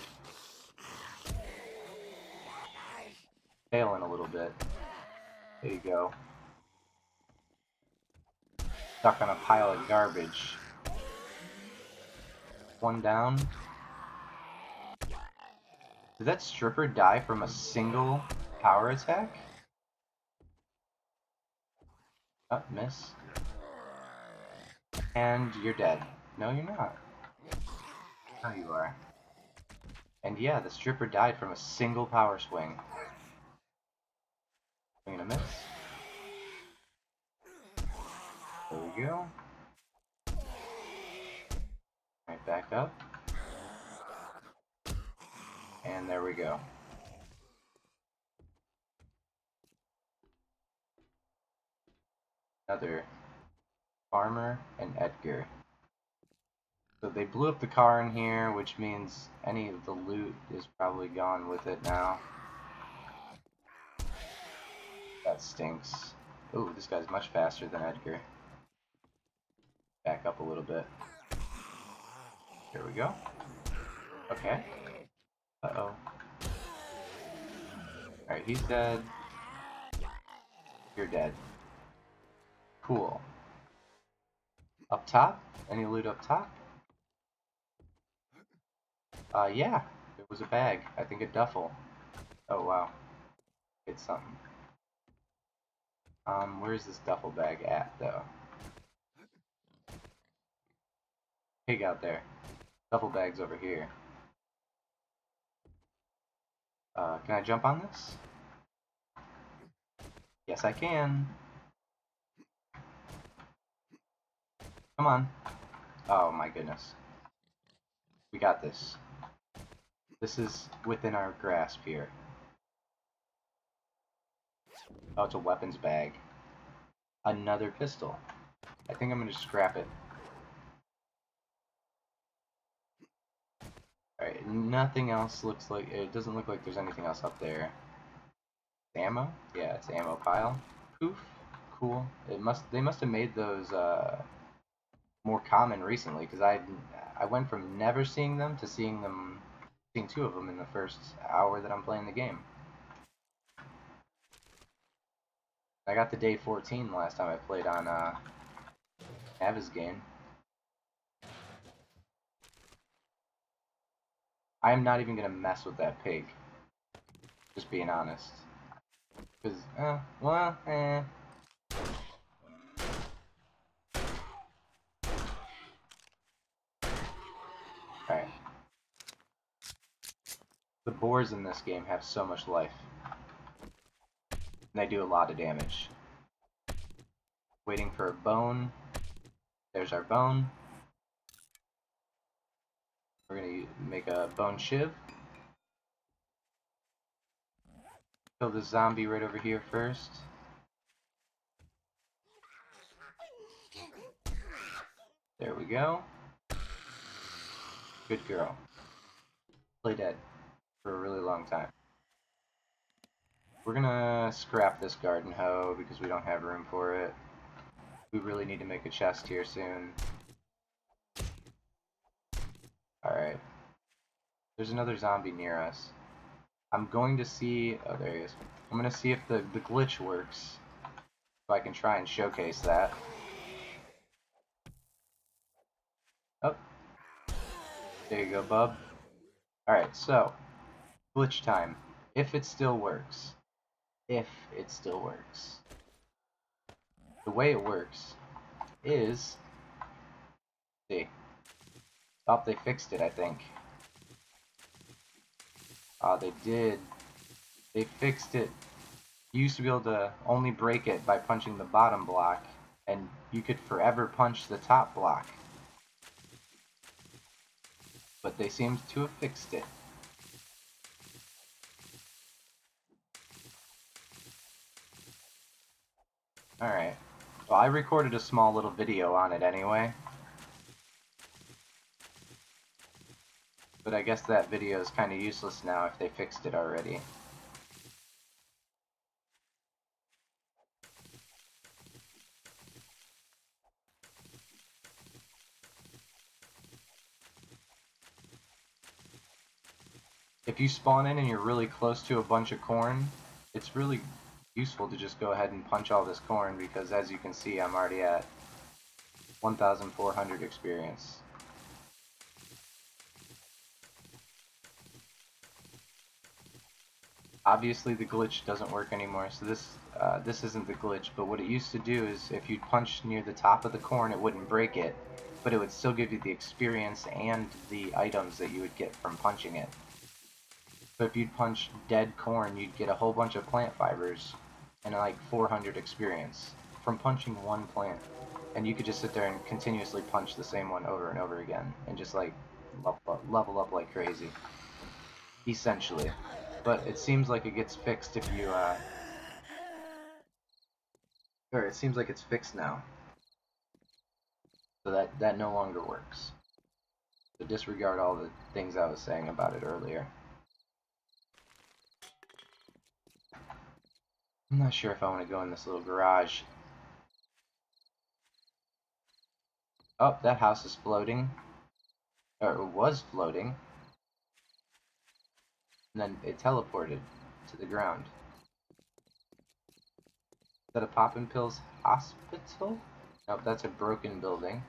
Failing a little bit. There you go. Stuck on a pile of garbage. One down. Did that stripper die from a single power attack? Oh, miss. And you're dead. No, you're not. Oh, you are. And yeah, the stripper died from a single power swing. Swing and a miss. There we go. Right, back up. And there we go. Another Farmer and Edgar. So they blew up the car in here, which means any of the loot is probably gone with it now. That stinks. Ooh, this guy's much faster than Edgar. Back up a little bit. Here we go. Okay. Uh-oh. Alright, he's dead. You're dead. Cool. Up top? Any loot up top? Yeah. It was a bag. I think a duffel. Oh, wow. It's something. Where's this duffel bag at, though? Pig out there. Duffel bag's over here. Can I jump on this? Yes, I can. Come on. Oh, my goodness. We got this. This is within our grasp here. Oh, it's a weapons bag. Another pistol. I think I'm gonna scrap it. Alright, nothing else looks like... It doesn't look like there's anything else up there. Ammo? Yeah, it's ammo pile. Poof. Cool. They must have made those more common recently, because I went from never seeing them to seeing two of them in the first hour that I'm playing the game. I got the day 14 last time I played on Ava's game. I'm not even gonna mess with that pig. Just being honest. Because, well, Alright. The boars in this game have so much life. And they do a lot of damage. Waiting for a bone. There's our bone. We're gonna make a bone shiv. Kill the zombie right over here first. There we go. Good girl. Play dead for a really long time. We're gonna scrap this garden hoe because we don't have room for it. We really need to make a chest here soon. Alright. There's another zombie near us. I'm going to see... Oh, there he is. I'm going to see if the glitch works. So I can try and showcase that. Oh. There you go, bub. Alright, so. Glitch time. If it still works. If it still works. The way it works is... See. Oh, they fixed it, I think. Oh, they did. They fixed it. You used to be able to only break it by punching the bottom block, and you could forever punch the top block. But they seemed to have fixed it. Alright. Well, I recorded a small little video on it anyway. But I guess that video is kind of useless now if they fixed it already. If you spawn in and you're really close to a bunch of corn, it's really useful to just go ahead and punch all this corn because as you can see I'm already at 1,400 experience. Obviously the glitch doesn't work anymore, so this isn't the glitch, but what it used to do is if you'd punch near the top of the corn it wouldn't break it, but it would still give you the experience and the items that you would get from punching it. So if you'd punch dead corn, you'd get a whole bunch of plant fibers and like 400 experience from punching one plant. And you could just sit there and continuously punch the same one over and over again and just like level up like crazy. Essentially. But it seems like it gets fixed if you, or it seems like it's fixed now. So that no longer works. So disregard all the things I was saying about it earlier. I'm not sure if I want to go in this little garage. Oh, that house is floating. Or it was floating. And then it teleported to the ground. Is that a Poppin' Pills hospital? Nope, that's a broken building.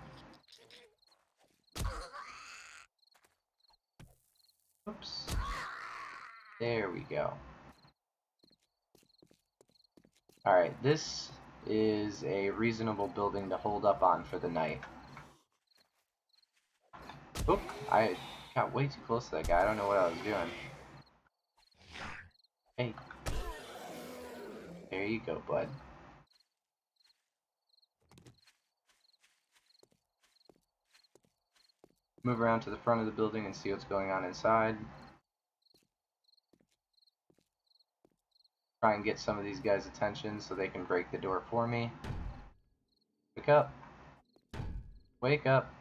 Oops. There we go. Alright, this is a reasonable building to hold up on for the night. Oop, I got way too close to that guy. I don't know what I was doing. Hey. There you go, bud. Move around to the front of the building and see what's going on inside. Try and get some of these guys' attention so they can break the door for me. Wake up. Wake up.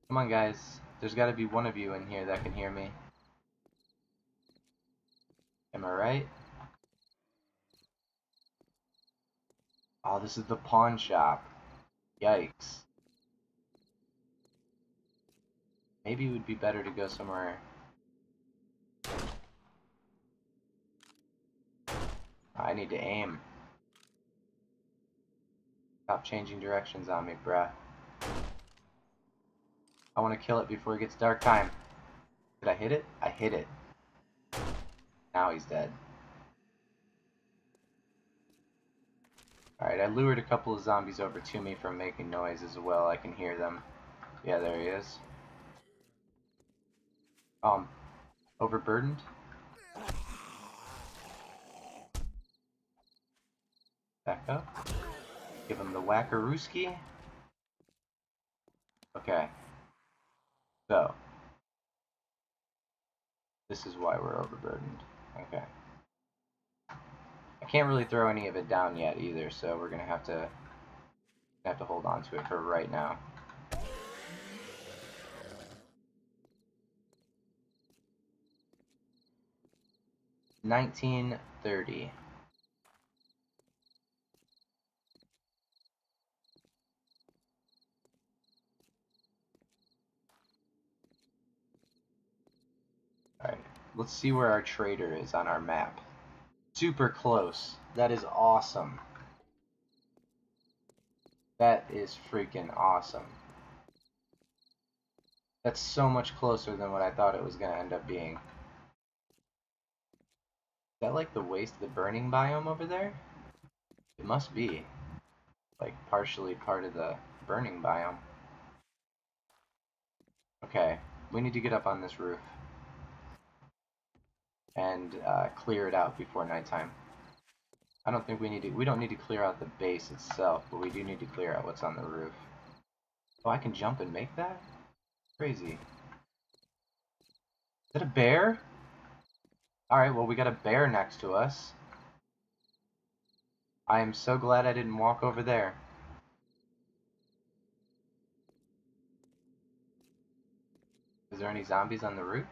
Come on, guys. There's got to be one of you in here that can hear me. Am I right? Oh, this is the pawn shop. Yikes. Maybe it would be better to go somewhere. I need to aim. Stop changing directions on me, bruh. I want to kill it before it gets dark time. Did I hit it? I hit it. Now he's dead. Alright, I lured a couple of zombies over to me from making noise as well. I can hear them. Yeah, there he is. Overburdened? Back up. Give him the wackarooski. Okay. So. This is why we're overburdened. Okay. I can't really throw any of it down yet either, so we're gonna have to hold on to it for right now. $19.30. Alright, let's see where our trader is on our map. Super close. That is awesome. That is freaking awesome. That's so much closer than what I thought it was going to end up being. Is that like the waste, the burning biome over there? It must be. Like partially part of the burning biome. Okay, we need to get up on this roof. And clear it out before nighttime. I don't think we don't need to clear out the base itself, but we do need to clear out what's on the roof. Oh, I can jump and make that? Crazy. Is that a bear? Alright, well we got a bear next to us. I am so glad I didn't walk over there. Is there any zombies on the roof?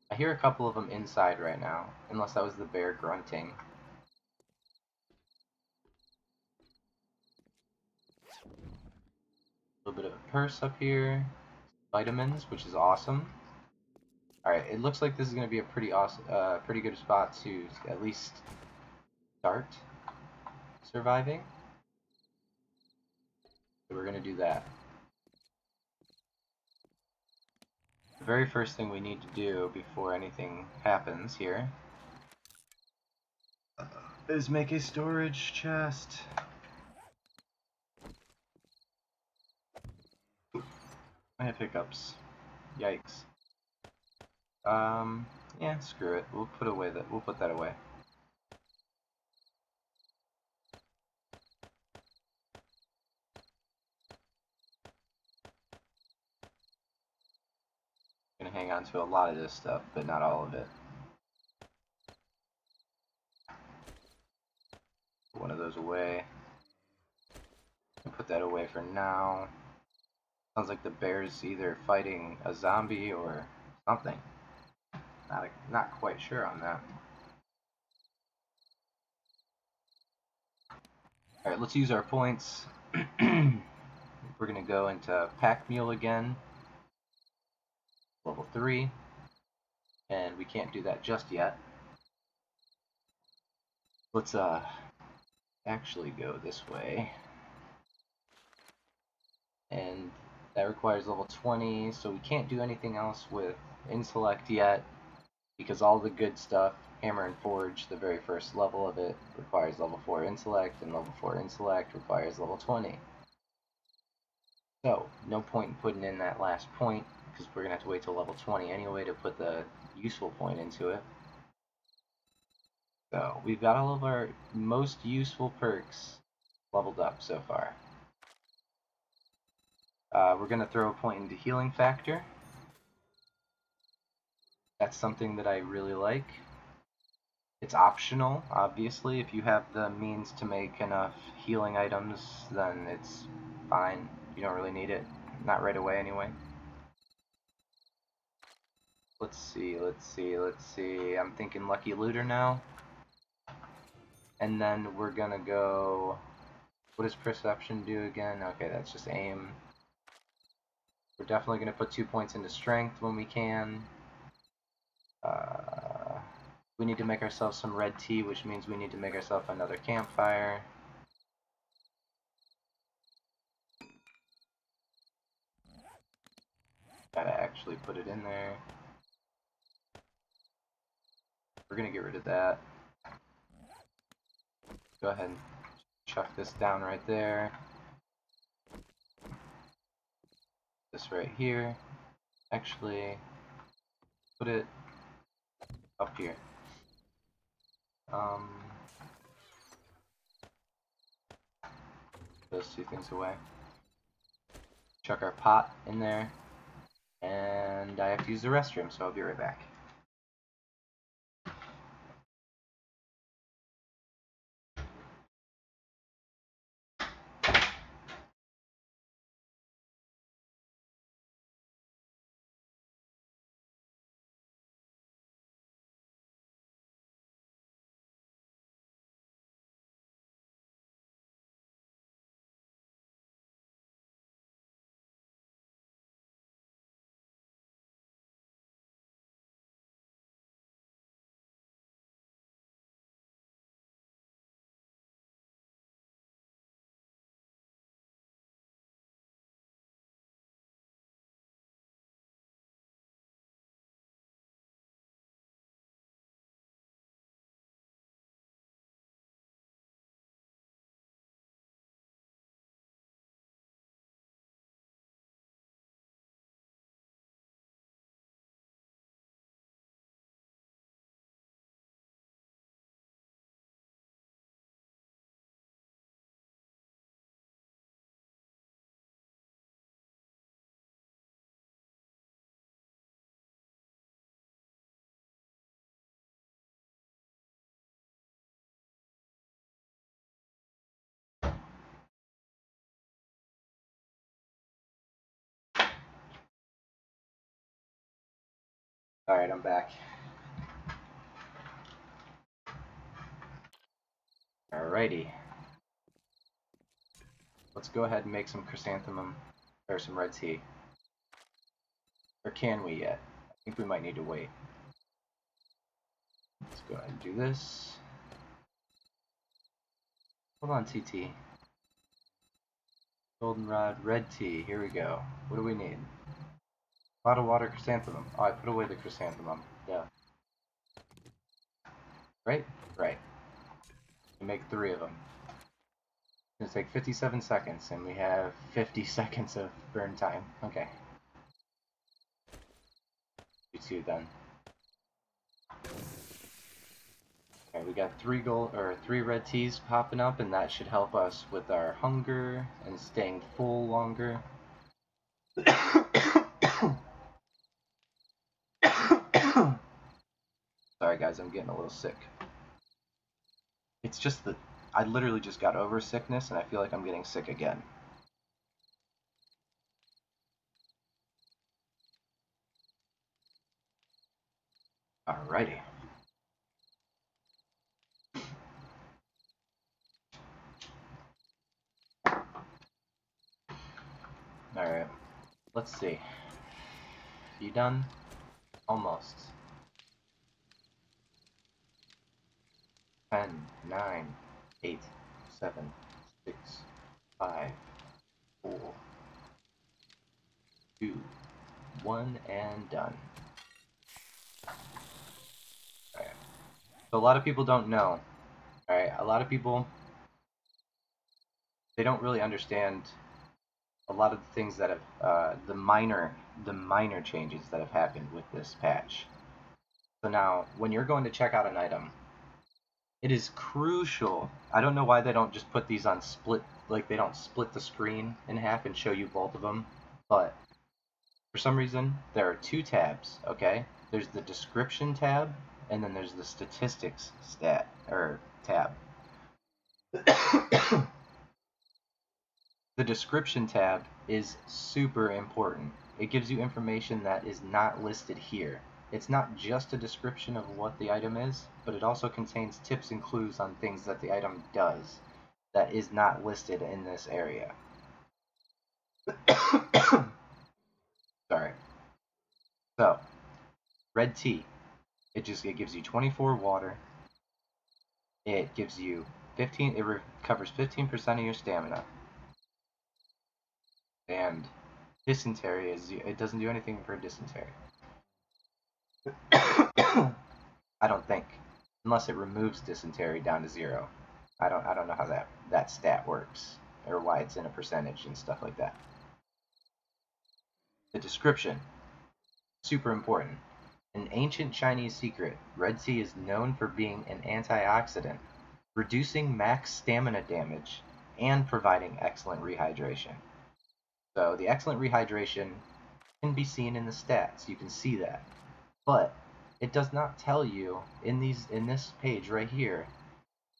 I hear a couple of them inside right now, unless that was the bear grunting. A little bit of a purse up here. Vitamins, which is awesome. Alright, it looks like this is going to be a pretty awesome, pretty good spot to at least start surviving. So we're going to do that. The very first thing we need to do before anything happens here is make a storage chest. I have hiccups. Yikes. Yeah, screw it. We'll put that away. Gonna hang on to a lot of this stuff, but not all of it. put that away for now. Sounds like the bear's either fighting a zombie or something. Not quite sure on that. Alright, let's use our points. We're going to go into Pack Mule again. Level 3. And we can't do that just yet. Let's actually go this way. And that requires level 20, so we can't do anything else with Intellect yet, because all the good stuff, Hammer and Forge, the very first level of it, requires level 4 Intellect, and level 4 Intellect requires level 20. So, no point in putting in that last point, because we're going to have to wait till level 20 anyway to put the useful point into it. So, we've got all of our most useful perks leveled up so far. We're going to throw a point into Healing Factor. That's something that I really like. It's optional, obviously. If you have the means to make enough healing items, then it's fine. You don't really need it. Not right away, anyway. Let's see. I'm thinking Lucky Looter now. And then we're gonna go... What does Perception do again? Okay, that's just aim. We're definitely gonna put 2 points into Strength when we can. We need to make ourselves some red tea, which means we need to make ourselves another campfire. Gotta actually put it in there. We're gonna get rid of that. Go ahead and chuck this down right there. This right here. Actually, put it up here. Those two things away. Chuck our pot in there. And I have to use the restroom, so I'll be right back. Alright, I'm back. Alrighty. Let's go ahead and make some chrysanthemum, or some red tea. Or can we yet? I think we might need to wait. Let's go ahead and do this. Hold on, TT. Goldenrod, red tea, here we go. What do we need? Bottled water, chrysanthemum. Oh, I put away the chrysanthemum. Yeah. Right? Right. We make 3 of them. It's gonna take 57 seconds, and we have 50 seconds of burn time. Okay. You 2 then. Okay, we got 3 red teas popping up, and that should help us with our hunger and staying full longer. Sorry guys, I'm getting a little sick. It's just that I literally just got over sickness, and I feel like I'm getting sick again. Alrighty. Alright. Let's see. You done? Almost. 10, 9, 8, 7, 6, 5, 4, 2, 1, and done. Alright. So a lot of people don't know. Alright, a lot of people, they don't really understand a lot of the things that have, the minor changes that have happened with this patch. So now, when you're going to check out an item, it is crucial. I don't know why they don't just put these on split, like they don't split the screen in half and show you both of them, but for some reason, there are two tabs, okay? There's the description tab, and then there's the statistics tab. The description tab is super important. It gives you information that is not listed here. It's not just a description of what the item is, but it also contains tips and clues on things that the item does that is not listed in this area. Sorry. So, red tea. It gives you 24 water. It gives you 15. It recovers 15% of your stamina. And dysentery it doesn't do anything for dysentery. I don't think, unless it removes dysentery down to 0. I don't know how that stat works or why it's in a percentage and stuff like that. The description, super important. An ancient Chinese secret, red tea is known for being an antioxidant, reducing max stamina damage, and providing excellent rehydration. So the excellent rehydration can be seen in the stats. You can see that. But it does not tell you in this page right here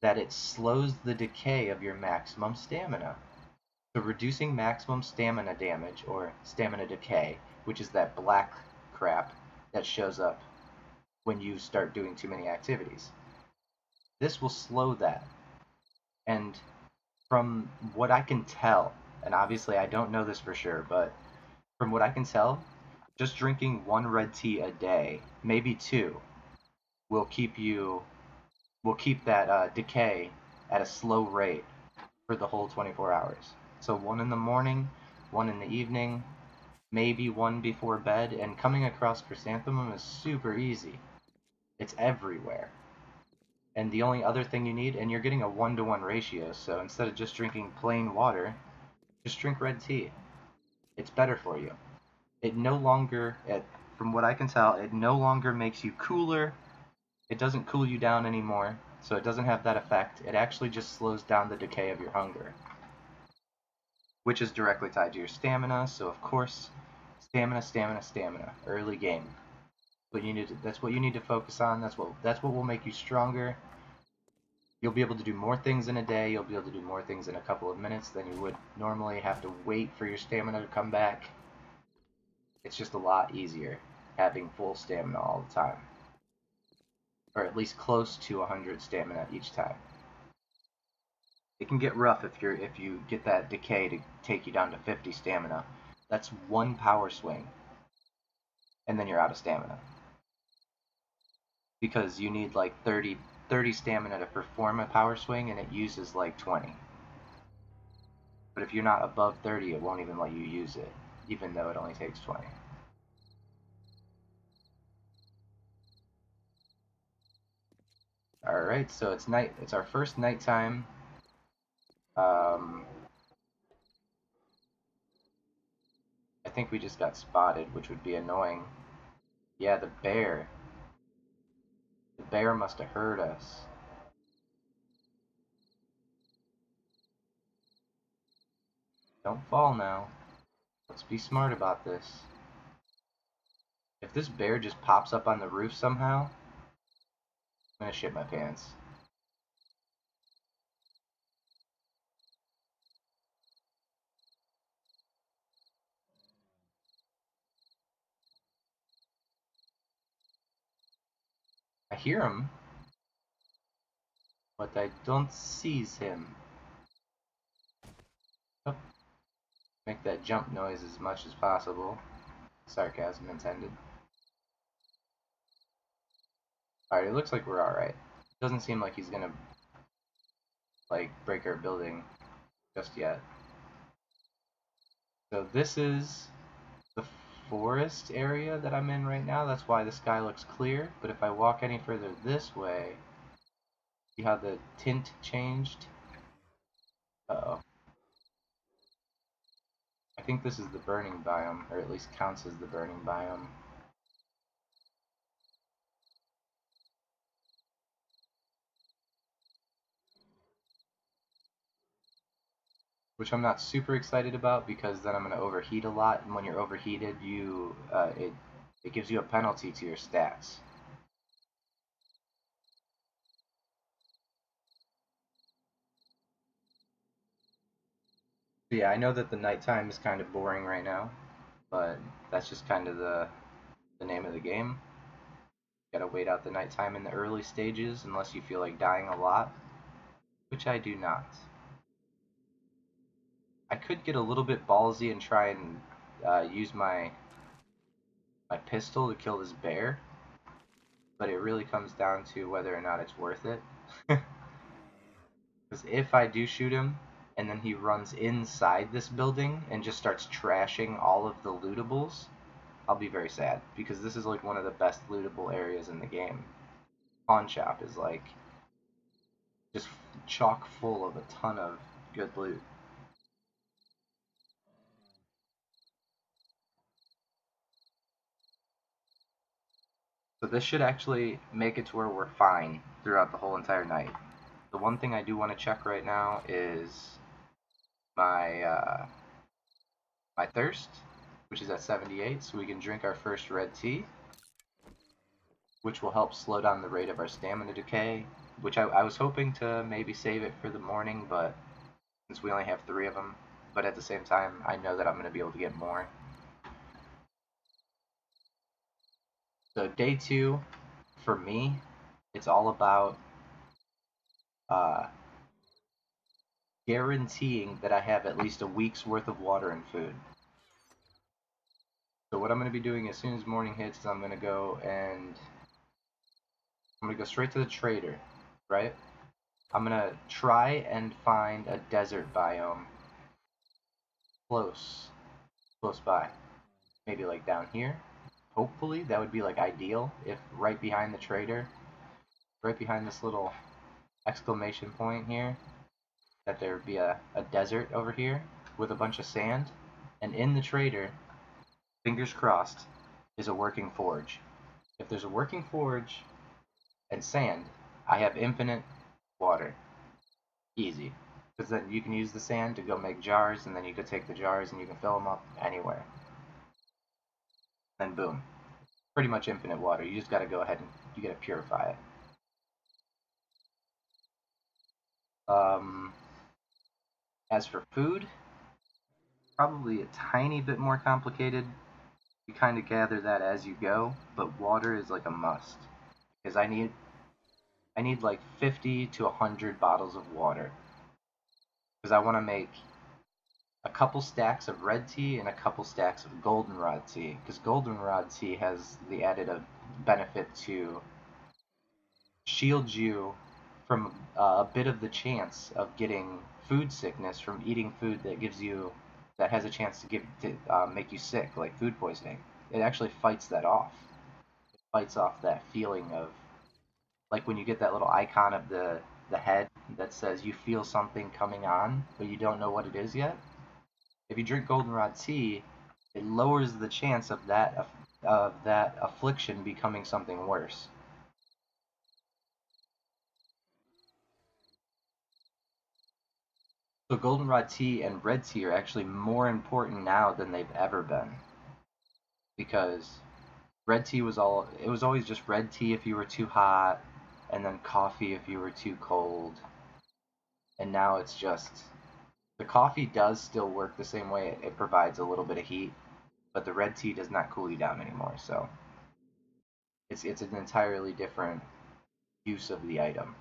that it slows the decay of your maximum stamina. So reducing maximum stamina damage or stamina decay, which is that black crap that shows up when you start doing too many activities. This will slow that. And from what I can tell, and obviously I don't know this for sure, but from what I can tell, just drinking 1 red tea a day, maybe 2, will keep that decay at a slow rate for the whole 24 hours. So 1 in the morning, 1 in the evening, maybe 1 before bed, and coming across chrysanthemum is super easy. It's everywhere. And the only other thing you need, and you're getting a 1-to-1 ratio, so instead of just drinking plain water, just drink red tea. It's better for you. From what I can tell, it no longer makes you cooler. It doesn't cool you down anymore, so it doesn't have that effect. It actually just slows down the decay of your hunger, which is directly tied to your stamina. So of course, stamina, early game. But that's what you need to focus on. That's what will make you stronger. You'll be able to do more things in a day. You'll be able to do more things in a couple of minutes than you would normally have to wait for your stamina to come back. It's just a lot easier having full stamina all the time, or at least close to 100 stamina each time. It can get rough if you get that decay to take you down to 50 stamina. That's 1 power swing, and then you're out of stamina. Because you need like 30 stamina to perform a power swing, and it uses like 20. But if you're not above 30, it won't even let you use it, even though it only takes 20. Alright, so it's night. It's our first nighttime. I think we just got spotted, which would be annoying. Yeah, the bear. The bear must have heard us. Don't fall now. Let's be smart about this. If this bear just pops up on the roof somehow, I'm gonna shit my pants. hear him, but I don't seize him. Oh, make that jump noise as much as possible. Sarcasm intended. Alright, it looks like we're alright. Doesn't seem like he's gonna, like, break our building just yet. So this is the forest area that I'm in right now. That's why the sky looks clear. But if I walk any further this way, see how the tint changed? Uh-oh. I think this is the burning biome, or at least counts as the burning biome. Which I'm not super excited about because then I'm going to overheat a lot, and when you're overheated, it gives you a penalty to your stats. So yeah, I know that the nighttime is kind of boring right now, but that's just kind of the name of the game. You gotta wait out the nighttime in the early stages unless you feel like dying a lot, which I do not. I could get a little bit ballsy and try and use my pistol to kill this bear, but it really comes down to whether or not it's worth it. Because if I do shoot him, and then he runs inside this building and just starts trashing all of the lootables, I'll be very sad, because this is like one of the best lootable areas in the game. Pawn shop is like just chock full of a ton of good loot. So this should actually make it to where we're fine throughout the whole entire night. The one thing I do want to check right now is my my thirst, which is at 78, so we can drink our first red tea, which will help slow down the rate of our stamina decay, which I was hoping to maybe save it for the morning, but since we only have 3 of them, but at the same time, I know that I'm going to be able to get more. So day 2, for me, it's all about uh, guaranteeing that I have at least a week's worth of water and food. So what I'm going to be doing as soon as morning hits is I'm going to go straight to the trader, right? I'm going to try and find a desert biome close by. Maybe like down here. Hopefully, that would be like ideal if right behind the trader, right behind this little exclamation point here, that there would be a desert over here with a bunch of sand. And in the trader, fingers crossed, is a working forge. If there's a working forge and sand, I have infinite water. Easy. Because then you can use the sand to go make jars, and then you could take the jars and you can fill them up anywhere. Then boom. Pretty much infinite water. You just gotta go ahead and you gotta purify it. As for food, probably a tiny bit more complicated. You kind of gather that as you go, but water is like a must. Because I need like 50 to 100 bottles of water. Because I want to make a couple stacks of red tea and a couple stacks of goldenrod tea. Because goldenrod tea has the added benefit to shield you from a bit of the chance of getting food sickness from eating food that has a chance to make you sick, like food poisoning. It actually fights that off. It fights off that feeling of like when you get that little icon of the head that says you feel something coming on, but you don't know what it is yet. If you drink goldenrod tea, it lowers the chance of that affliction becoming something worse. So goldenrod tea and red tea are actually more important now than they've ever been. Because red tea it was always just red tea if you were too hot, and then coffee if you were too cold. And now it's just, the coffee does still work the same way, it provides a little bit of heat, but the red tea does not cool you down anymore, so it's an entirely different use of the item.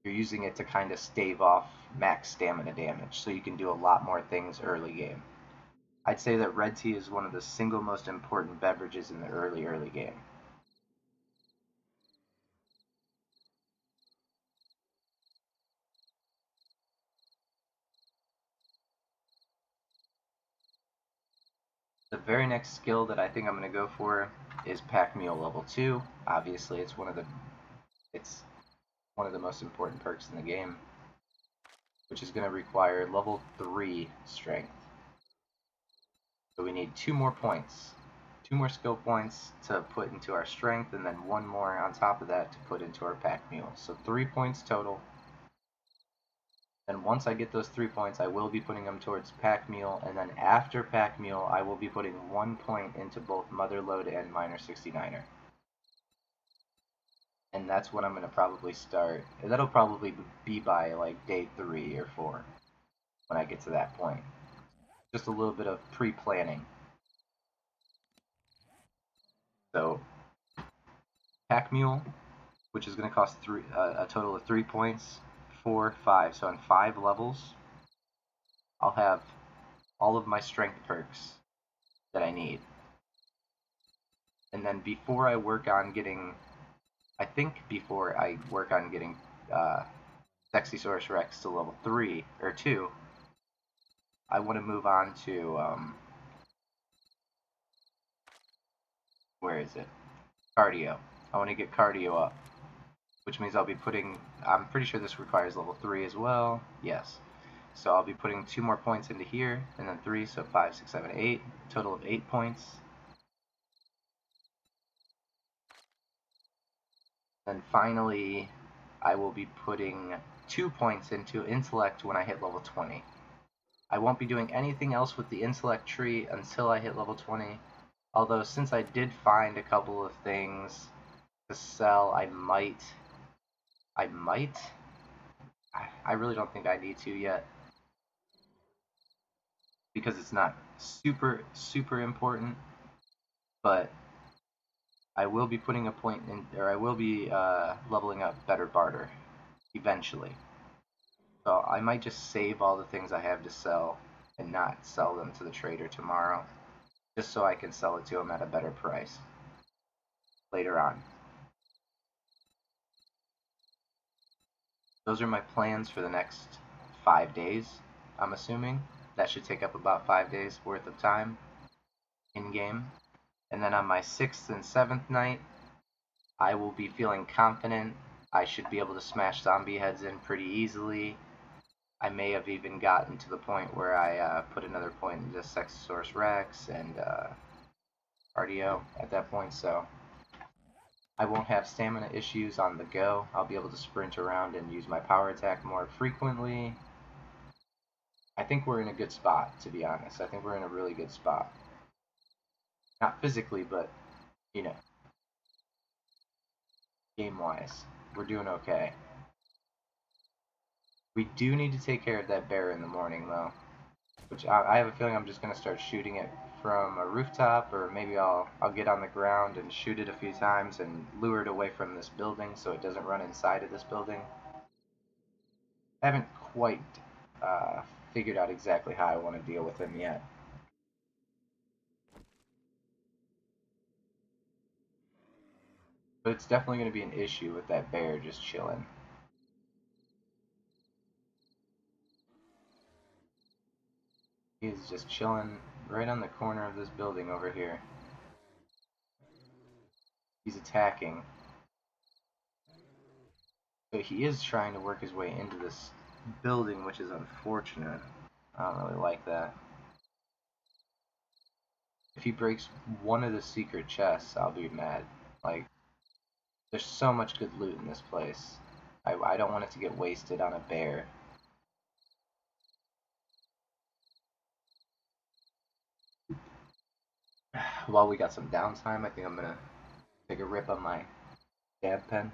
You're using it to kind of stave off max stamina damage, so you can do a lot more things early game. I'd say that red tea is one of the single most important beverages in the early game. The very next skill that I think I'm going to go for is Pack Mule level 2. Obviously, it's one of the most important perks in the game, which is going to require level 3 strength. So we need 2 more points. 2 more skill points to put into our strength, and then 1 more on top of that to put into our Pack Mule. So 3 points total. And once I get those 3 points, I will be putting them towards Pack Mule, and then after Pack Mule, I will be putting 1 point into both Motherlode and Miner 69er. And that's when I'm going to probably start. That'll probably be by like day 3 or 4 when I get to that point. Just a little bit of pre-planning. So, Pack Mule, which is going to cost a total of 3 points, 4, 5. So on 5 levels, I'll have all of my strength perks that I need. And then before I work on getting, Sexy Source Rex to level 3 or 2, I want to move on to, where is it? Cardio. I want to get cardio up, which means I'll be putting, I'm pretty sure this requires level 3 as well. Yes. So I'll be putting 2 more points into here, and then 3, so 5, 6, 7, 8. Total of 8 points. And finally, I will be putting 2 points into Intellect when I hit level 20. I won't be doing anything else with the Intellect tree until I hit level 20. Although, since I did find a couple of things to sell, I might. I really don't think I need to yet, because it's not super important, but I will be putting a point in, or I will be leveling up Better Barter eventually. So I might just save all the things I have to sell and not sell them to the trader tomorrow, just so I can sell it to him at a better price later on. Those are my plans for the next 5 days, I'm assuming. That should take up about 5 days worth of time in-game. And then on my 6th and 7th night, I will be feeling confident. I should be able to smash zombie heads in pretty easily. I may have even gotten to the point where I put another point into Sexosaurus Rex and Cardio at that point, so I won't have stamina issues on the go. I'll be able to sprint around and use my power attack more frequently. I think we're in a good spot, to be honest. I think we're in a really good spot. Not physically, but, you know, game-wise. We're doing okay. We do need to take care of that bear in the morning, though. Which I have a feeling I'm just going to start shooting it from a rooftop, or maybe I'll get on the ground and shoot it a few times and lure it away from this building so it doesn't run inside of this building. I haven't quite figured out exactly how I want to deal with him yet. But it's definitely going to be an issue with that bear just chilling. He's just chilling right on the corner of this building over here. He's attacking. So he is trying to work his way into this building, which is unfortunate. I don't really like that. If he breaks one of the secret chests, I'll be mad. Like, there's so much good loot in this place. I don't want it to get wasted on a bear. While we got some downtime, I think I'm gonna take a rip on my dab pen.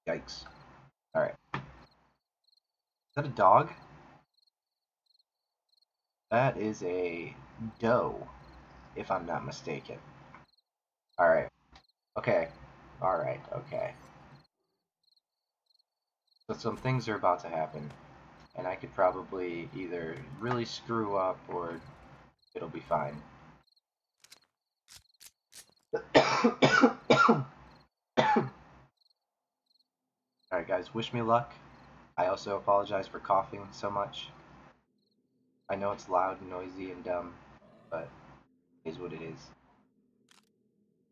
Yikes. Alright. Is that a dog? That is a doe, if I'm not mistaken. Alright. Okay. Alright, okay. So some things are about to happen, and I could probably either really screw up or it'll be fine. Alright guys, wish me luck. I also apologize for coughing so much. I know it's loud and noisy and dumb, but it is what it is.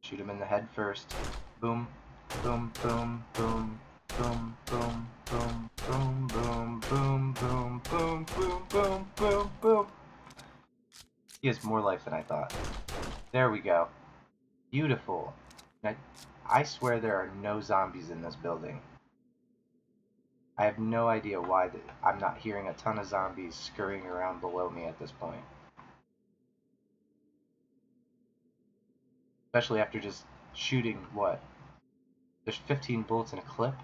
Shoot him in the head first. Boom, boom, boom, boom, boom, boom, boom, boom, boom, boom, boom, boom, boom, boom, boom, boom. He has more life than I thought. There we go. Beautiful. I swear there are no zombies in this building. I have no idea why I'm not hearing a ton of zombies scurrying around below me at this point. Especially after just shooting, what? There's 15 bullets in a clip,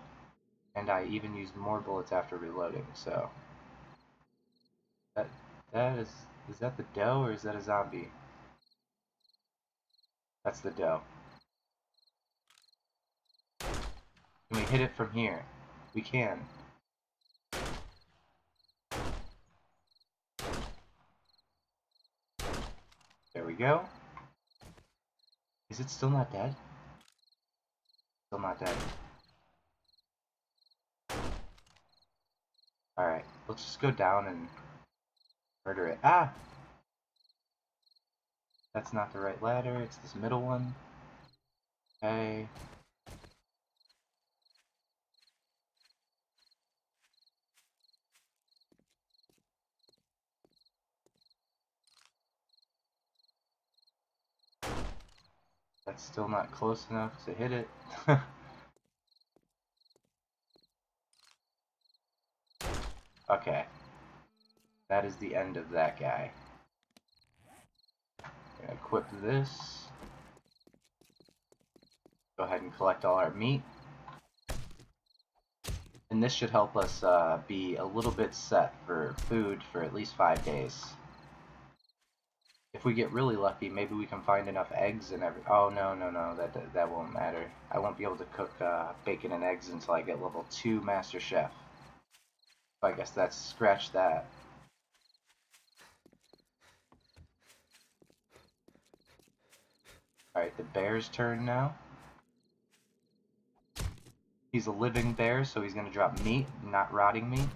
and I even used more bullets after reloading, so... That is that the doe or is that a zombie? That's the doe. Can we hit it from here? We can. There we go. Is it still not dead? Still not dead. Alright, let's just go down and murder it. Ah! That's not the right ladder, it's this middle one. Okay. That's still not close enough to hit it. Okay. That is the end of that guy. Gonna equip this. Go ahead and collect all our meat. And this should help us be a little bit set for food for at least 5 days. If we get really lucky, maybe we can find enough eggs and every... Oh, no, that won't matter. I won't be able to cook bacon and eggs until I get level 2 Master Chef. So I guess that's scratch that. Alright, the bear's turn now. He's a living bear, so he's going to drop meat, not rotting meat.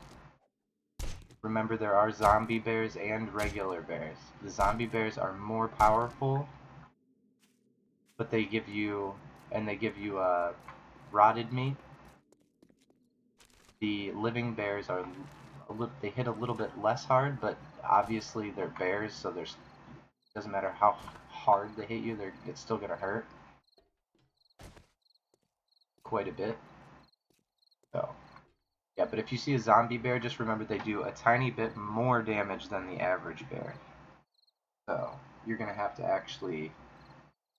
Remember, there are zombie bears and regular bears. The zombie bears are more powerful, but they give you rotted meat. The living bears are they hit a little bit less hard, but obviously they're bears, so doesn't matter how hard they hit you, it's still gonna hurt quite a bit. So yeah, but if you see a zombie bear, just remember they do a tiny bit more damage than the average bear. So you're gonna have to actually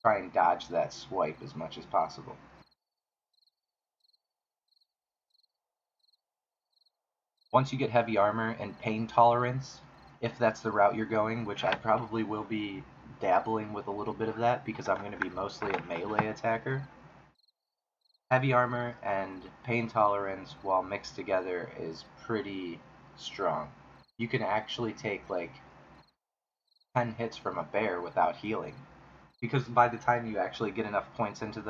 try and dodge that swipe as much as possible. Once you get heavy armor and pain tolerance, if that's the route you're going, which I probably will be dabbling with a little bit of that because I'm going to be mostly a melee attacker, heavy armor and pain tolerance while mixed together is pretty strong. You can actually take like 10 hits from a bear without healing. Because by the time you actually get enough points into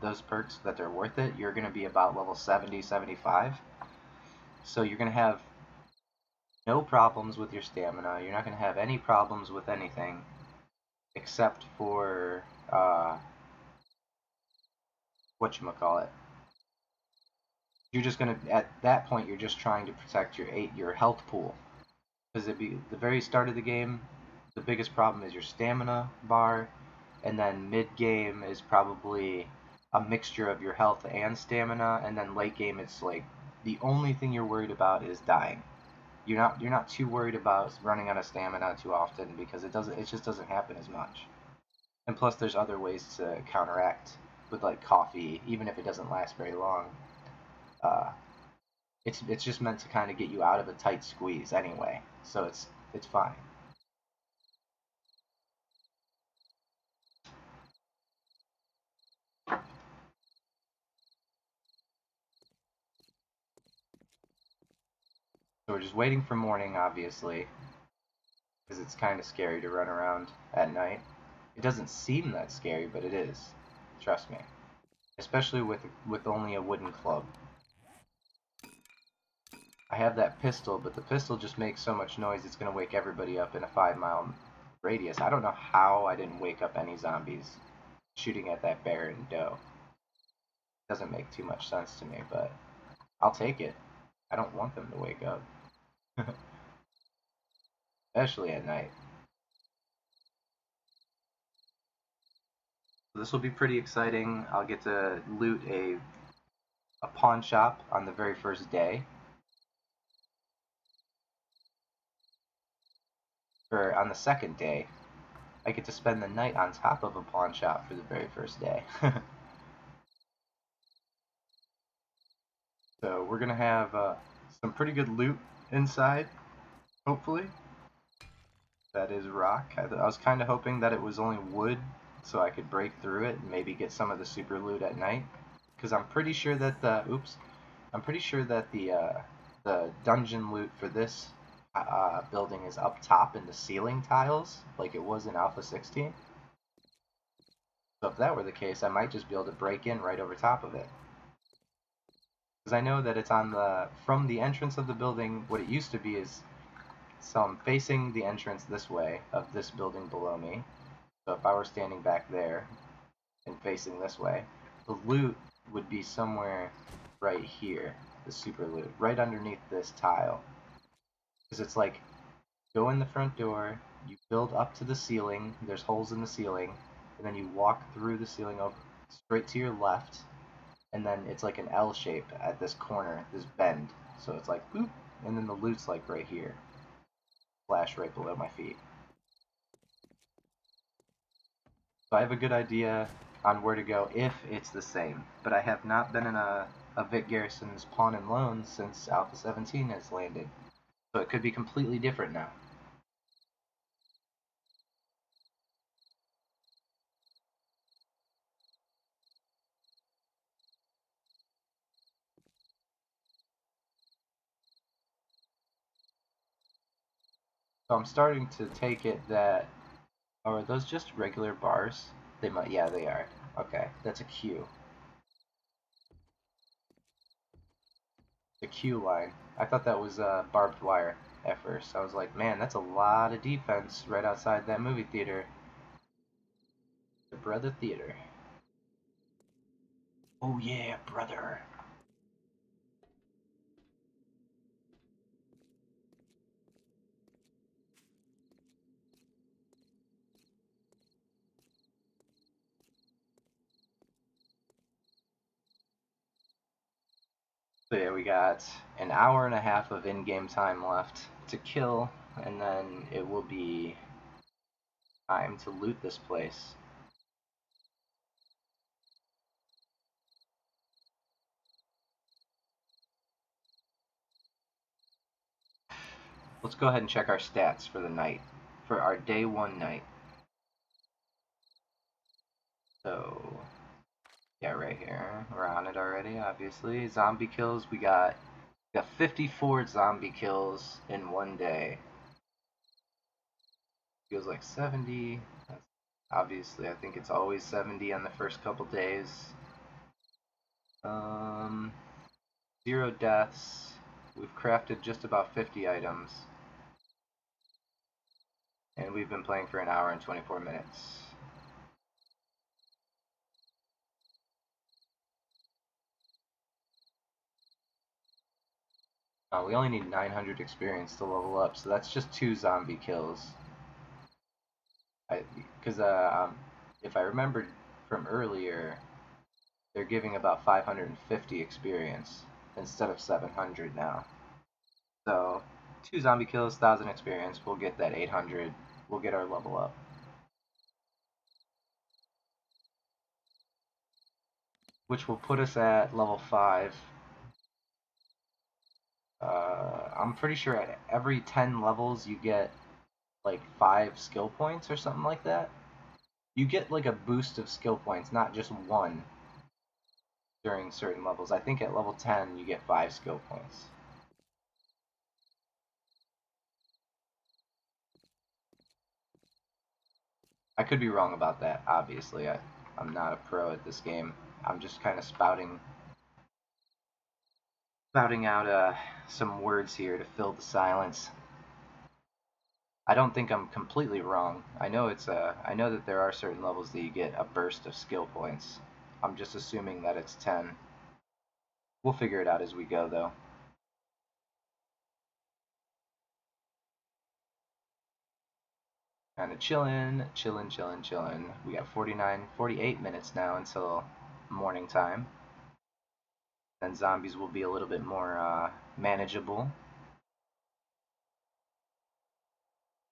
those perks that they're worth it, you're going to be about level 70, 75. So you're going to have no problems with your stamina. You're not going to have any problems with anything except for whatchamacallit. You're just going to, at that point, you're just trying to protect your health pool. Because at the very start of the game, the biggest problem is your stamina bar, and then mid-game is probably a mixture of your health and stamina, and then late game it's like the only thing you're worried about is dying. You're not too worried about running out of stamina too often because it just doesn't happen as much. And plus, there's other ways to counteract with like coffee, even if it doesn't last very long. Uh, it's just meant to kind of get you out of a tight squeeze anyway, so it's fine. So we're just waiting for morning, obviously, because it's kind of scary to run around at night. It doesn't seem that scary, but it is. Trust me. Especially with only a wooden club. I have that pistol, but the pistol just makes so much noise it's going to wake everybody up in a 5-mile radius. I don't know how I didn't wake up any zombies shooting at that bear and doe. Doesn't make too much sense to me, but I'll take it. I don't want them to wake up. Especially at night. So this will be pretty exciting. I'll get to loot a pawn shop on the very first day. Or on the second day, I get to spend the night on top of a pawn shop for the very first day. So we're gonna have some pretty good loot inside, hopefully. That is rock. I was kind of hoping that it was only wood, so I could break through it and maybe get some of the super loot at night. Because I'm pretty sure that I'm pretty sure that the dungeon loot for this building is up top in the ceiling tiles, like it was in Alpha 16. So if that were the case, I might just be able to break in right over top of it. Because I know that it's on from the entrance of the building, what it used to be is, so I'm facing the entrance this way of this building below me. So if I were standing back there and facing this way, the loot would be somewhere right here, the super loot, right underneath this tile. Because it's like, go in the front door, you build up to the ceiling, there's holes in the ceiling, and then you walk through the ceiling over straight to your left, and then it's like an L shape at this corner, this bend. So it's like boop, and then the loot's like right here, flash right below my feet. So I have a good idea on where to go if it's the same, but I have not been in a Vic Garrison's Pawn and Loan since Alpha 17 has landed, so it could be completely different now. So I'm starting to take it that, or are those just regular bars? They might, yeah, they are. Okay, that's a Q. The Q line. I thought that was barbed wire at first. I was like, man, that's a lot of defense right outside that movie theater. The Brother Theater. Oh yeah, brother. So yeah, we got an hour and a half of in-game time left to kill, and then it will be time to loot this place. Let's go ahead and check our stats for the night, for our day one night. So, yeah, right here. We're on it already, obviously. Zombie kills, we got 54 zombie kills in one day. Feels like 70. Obviously, I think it's always 70 on the first couple days. 0 deaths. We've crafted just about 50 items. And we've been playing for an hour and 24 minutes. We only need 900 experience to level up, so that's just 2 zombie kills. Because if I remembered from earlier, they're giving about 550 experience. instead of 700 now. So 2 zombie kills, 1,000 experience, we'll get that 800, we'll get our level up. Which will put us at level 5. I'm pretty sure at every 10 levels you get like 5 skill points or something like that. You get like a boost of skill points, not just one during certain levels. I think at level 10 you get 5 skill points. I could be wrong about that, obviously. I'm not a pro at this game. I'm just kind of spouting out some words here to fill the silence. I don't think I'm completely wrong. I know I know that there are certain levels that you get a burst of skill points. I'm just assuming that it's 10. We'll figure it out as we go, though. Kind of chilling. We got 48 minutes now until morning time. Then zombies will be a little bit more manageable.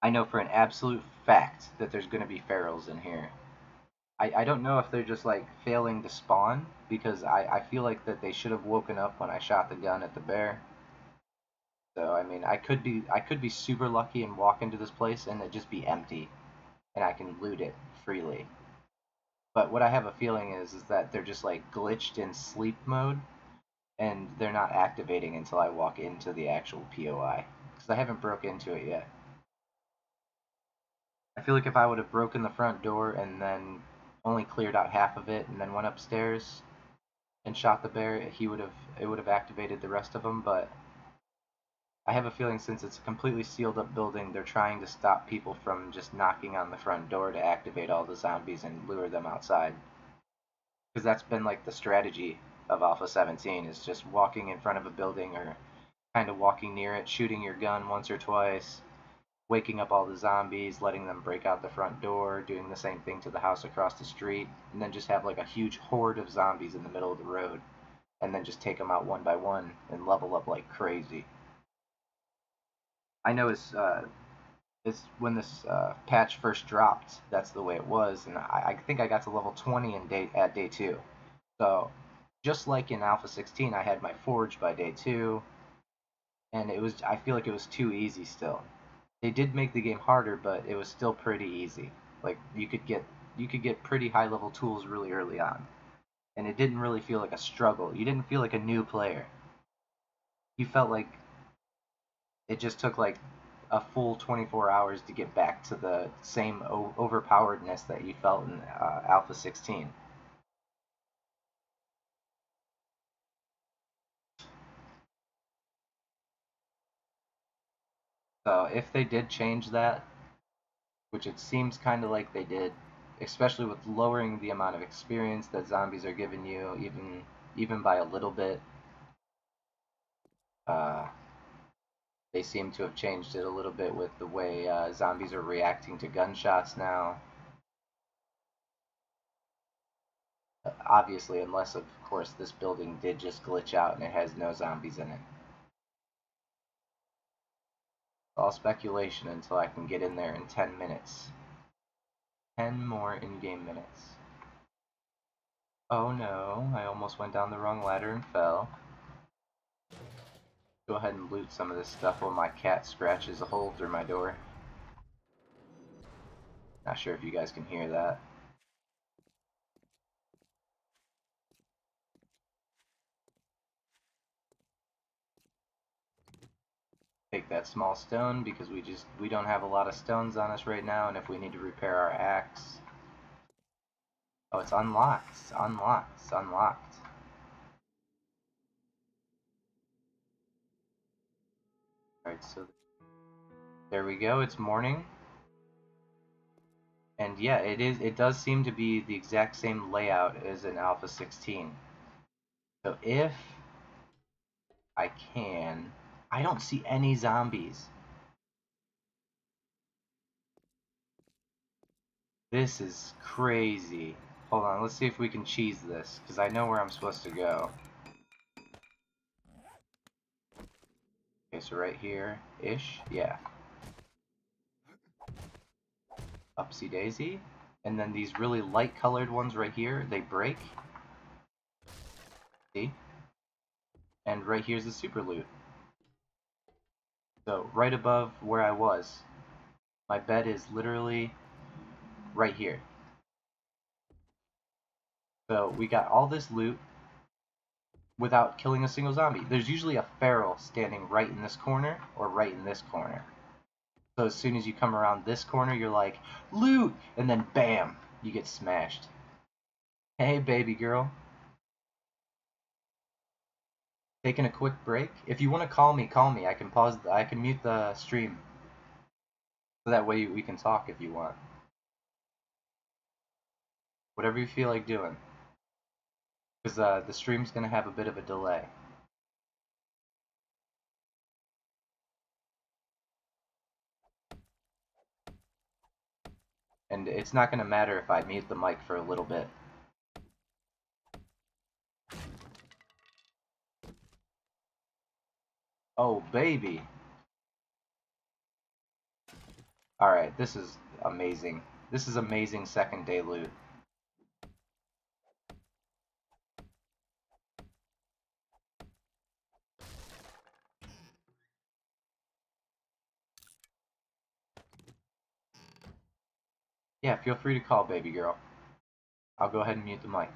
I know for an absolute fact that there's going to be ferals in here. I don't know if they're just like failing to spawn, because I feel like that they should have woken up when I shot the gun at the bear. So I mean, I could be super lucky and walk into this place and it just be empty, and I can loot it freely. But what I have a feeling is that they're just like glitched in sleep mode, and they're not activating until I walk into the actual POI, because I haven't broke into it yet. I feel like if I would have broken the front door and then only cleared out half of it and then went upstairs and shot the bear, it would have activated the rest of them. But I have a feeling since it's a completely sealed up building, they're trying to stop people from just knocking on the front door to activate all the zombies and lure them outside. Because that's been like the strategy of Alpha 17, is just walking in front of a building or kind of walking near it, shooting your gun once or twice, waking up all the zombies, letting them break out the front door, doing the same thing to the house across the street, and then just have like a huge horde of zombies in the middle of the road, and then just take them out one by one and level up like crazy. I know it's when this patch first dropped, that's the way it was, and I think I got to level 20 at day 2. So just like in Alpha 16, I had my forge by day 2, and I feel like it was too easy still. They did make the game harder, but it was still pretty easy. Like you could get pretty high level tools really early on, and it didn't really feel like a struggle. You didn't feel like a new player. You felt like it just took like a full 24 hours to get back to the same overpoweredness that you felt in Alpha 16. So if they did change that, which it seems kind of like they did, especially with lowering the amount of experience that zombies are giving you, even by a little bit. Uh, they seem to have changed it a little bit with the way zombies are reacting to gunshots now. Obviously, unless of course this building did just glitch out and it has no zombies in it. All speculation until I can get in there in 10 minutes. 10 more in-game minutes. Oh no, I almost went down the wrong ladder and fell. Go ahead and loot some of this stuff while my cat scratches a hole through my door. Not sure if you guys can hear that. Take that small stone because we don't have a lot of stones on us right now, and if we need to repair our axe. Oh, it's unlocked. It's unlocked. It's unlocked. Alright, so there we go. It's morning. And yeah, it does seem to be the exact same layout as in Alpha 16. So if I can, I don't see any zombies. This is crazy. Hold on, let's see if we can cheese this, because I know where I'm supposed to go. So right here-ish, yeah. Upsy daisy. And then these really light colored ones right here, they break. See? And right here's the super loot. So right above where I was, my bed is literally right here. So we got all this loot without killing a single zombie. There's usually a feral standing right in this corner or right in this corner. So as soon as you come around this corner, you're like, loot! And then bam, you get smashed. Hey, baby girl. Taking a quick break? If you want to call me, call me. I can pause, I can mute the stream. So that way we can talk if you want. Whatever you feel like doing. Because the stream's going to have a bit of a delay. And it's not going to matter if I mute the mic for a little bit. Oh, baby. Alright, this is amazing. This is amazing second day loot. Yeah, feel free to call, baby girl. I'll go ahead and mute the mic.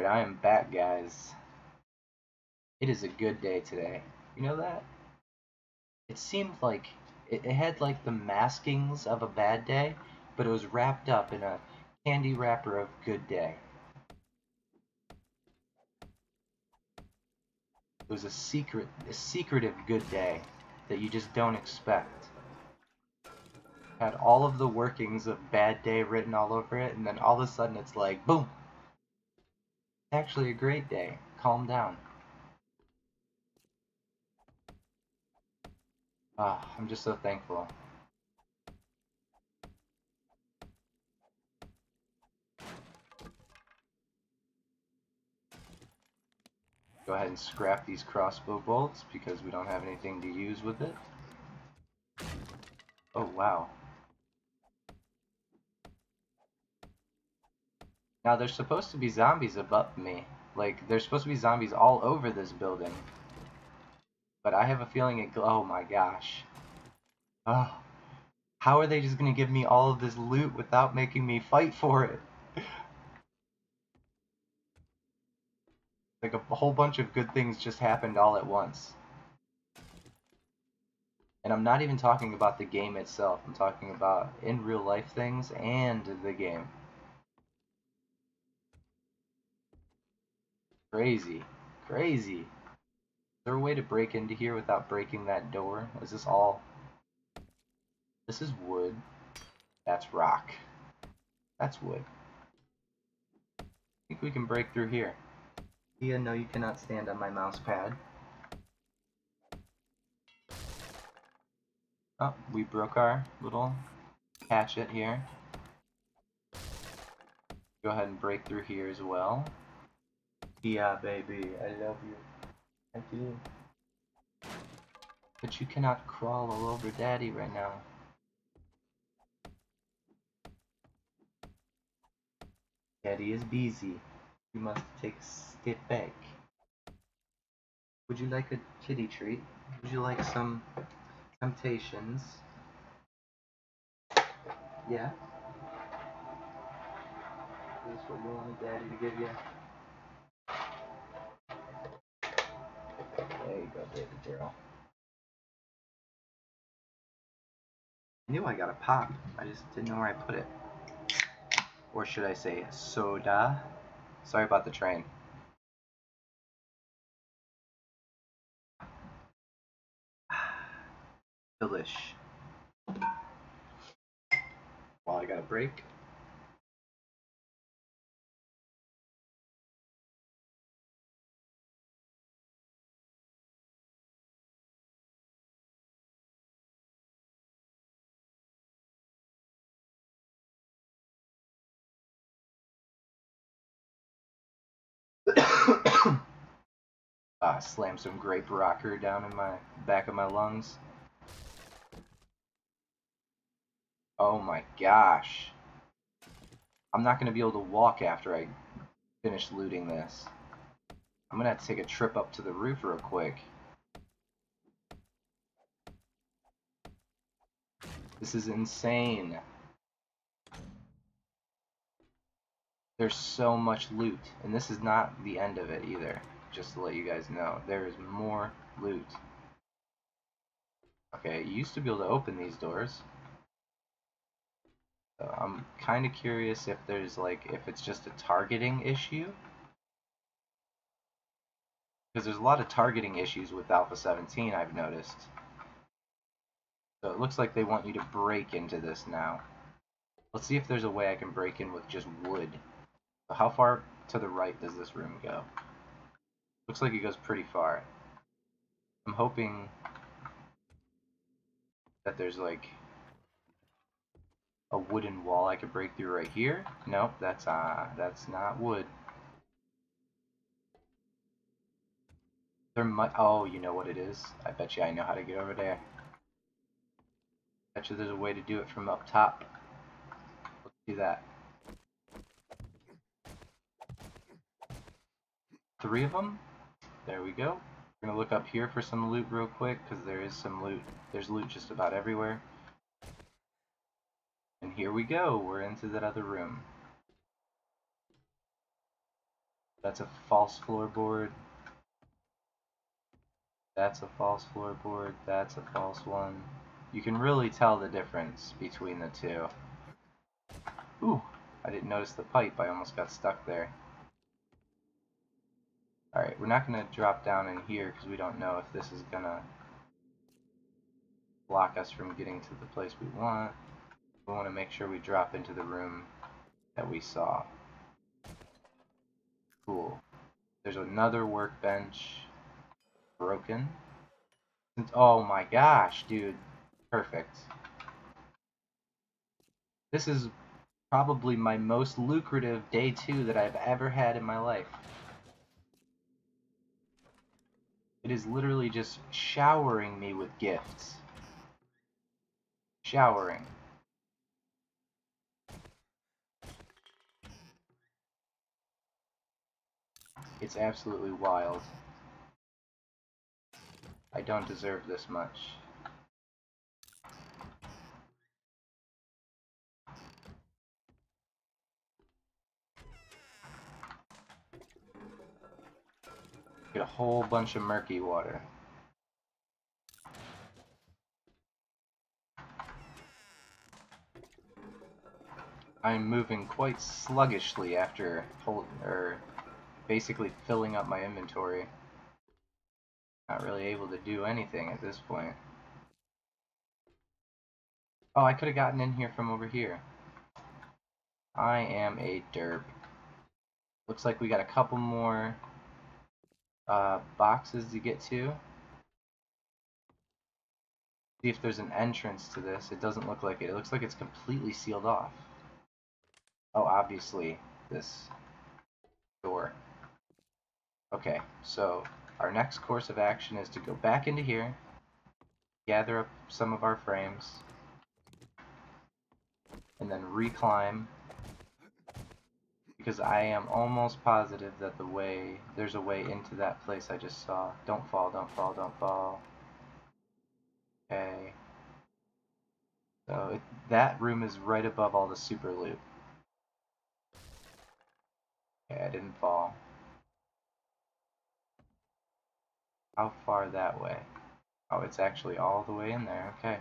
Alright, I am back, guys. It is a good day today. You know that? It seemed like it had like the maskings of a bad day, but it was wrapped up in a candy wrapper of good day. It was a secretive good day that you just don't expect. Had all of the workings of bad day written all over it, and then all of a sudden it's like, boom! It's actually a great day. Calm down. Ah, I'm just so thankful. Go ahead and scrap these crossbow bolts because we don't have anything to use with it. Oh, wow. Now, there's supposed to be zombies above me. Like, there's supposed to be zombies all over this building. But I have a feeling it... Oh my gosh. Oh, how are they just gonna give me all of this loot without making me fight for it? Like, a whole bunch of good things just happened all at once. And I'm not even talking about the game itself. I'm talking about in real life things and the game. Crazy. Crazy. Is there a way to break into here without breaking that door? Is this all... This is wood. That's rock. That's wood. I think we can break through here. Yeah, no, you cannot stand on my mouse pad. Oh, we broke our little hatchet here. Go ahead and break through here as well. Yeah, baby, I love you. I do. But you cannot crawl all over Daddy right now. Daddy is busy. You must take a step back. Would you like a kitty treat? Would you like some temptations? Yeah? Is this what you wanted Daddy to give you? There you go, baby girl. I knew I got a pop. I just didn't know where I put it. Or should I say soda? Sorry about the train. Delish. Well, I got a break. Slam some grape rocker down in my back of my lungs. Oh my gosh. I'm not going to be able to walk after I finish looting this. I'm going to have to take a trip up to the roof real quick. This is insane. There's so much loot, and this is not the end of it either, just to let you guys know. There is more loot. Okay, you used to be able to open these doors. So I'm kind of curious if there's like, if it's just a targeting issue. Because there's a lot of targeting issues with Alpha 17, I've noticed. So it looks like they want you to break into this now. Let's see if there's a way I can break in with just wood. So how far to the right does this room go? Looks like it goes pretty far. I'm hoping that there's like a wooden wall I could break through right here. Nope, that's not wood. There might, oh, you know what it is? I bet you I know how to get over there. Bet you there's a way to do it from up top. Let's do that. 3 of them? There we go. We're gonna look up here for some loot real quick, because there is some loot. There's loot just about everywhere. And here we go, we're into that other room. That's a false floorboard. That's a false floorboard. That's a false one. You can really tell the difference between the two. Ooh, I didn't notice the pipe. I almost got stuck there. Alright, we're not going to drop down in here because we don't know if this is going to block us from getting to the place we want. We want to make sure we drop into the room that we saw. Cool. There's another workbench. Broken. Oh my gosh, dude. Perfect. This is probably my most lucrative day 2 that I've ever had in my life. It is literally just showering me with gifts. Showering. It's absolutely wild. I don't deserve this much. Get a whole bunch of murky water. I'm moving quite sluggishly after basically filling up my inventory. Not really able to do anything at this point. Oh, I could have gotten in here from over here. I am a derp. Looks like we got a couple more boxes to get to. See if there's an entrance to this. It doesn't look like it. It looks like it's completely sealed off. Oh, obviously, this door. Okay, so our next course of action is to go back into here, gather up some of our frames, and then reclimb, because I am almost positive that there's a way into that place I just saw. Don't fall, don't fall, don't fall. Okay. So that room is right above all the super loot. Okay, I didn't fall. How far that way? Oh, it's actually all the way in there. Okay.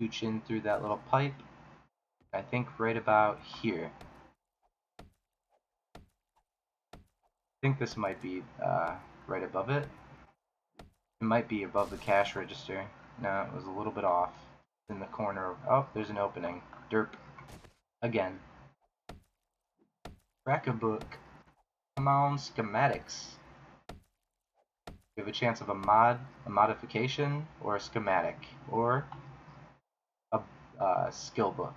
Scooch in through that little pipe. I think right about here. I think this might be right above it. It might be above the cash register. No, it was a little bit off. In the corner. Oh, there's an opening. Derp. Again. Crack a book. Come on, schematics. You have a chance of a modification, or a schematic, or a skill book.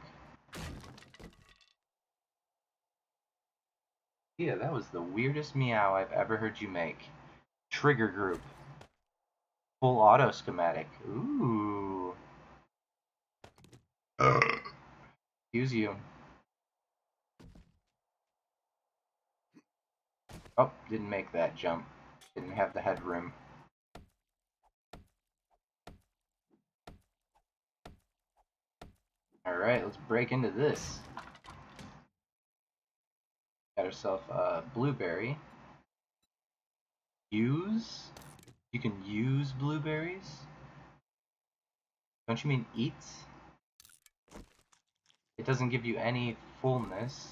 Yeah, that was the weirdest meow I've ever heard you make. Trigger group. Full auto schematic. Ooh. Excuse you. Oh, didn't make that jump. Didn't have the headroom. Alright, let's break into this. Got ourselves a blueberry. Use? You can use blueberries? Don't you mean eat? It doesn't give you any fullness.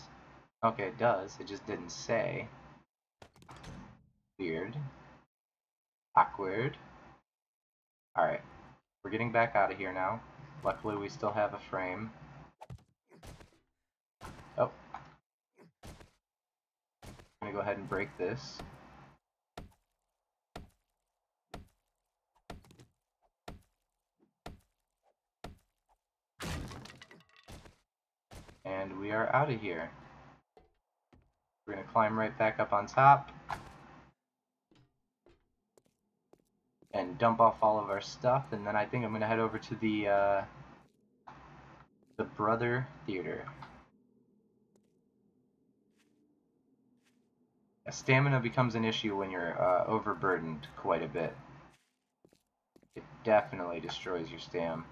Okay, it does. It just didn't say. Weird. Awkward. Alright. We're getting back out of here now. Luckily, we still have a frame. Oh. I'm gonna go ahead and break this. And we are out of here. We're gonna climb right back up on top. And dump off all of our stuff, and then I think I'm gonna head over to the Brother Theater. Stamina becomes an issue when you're overburdened quite a bit. It definitely destroys your stam.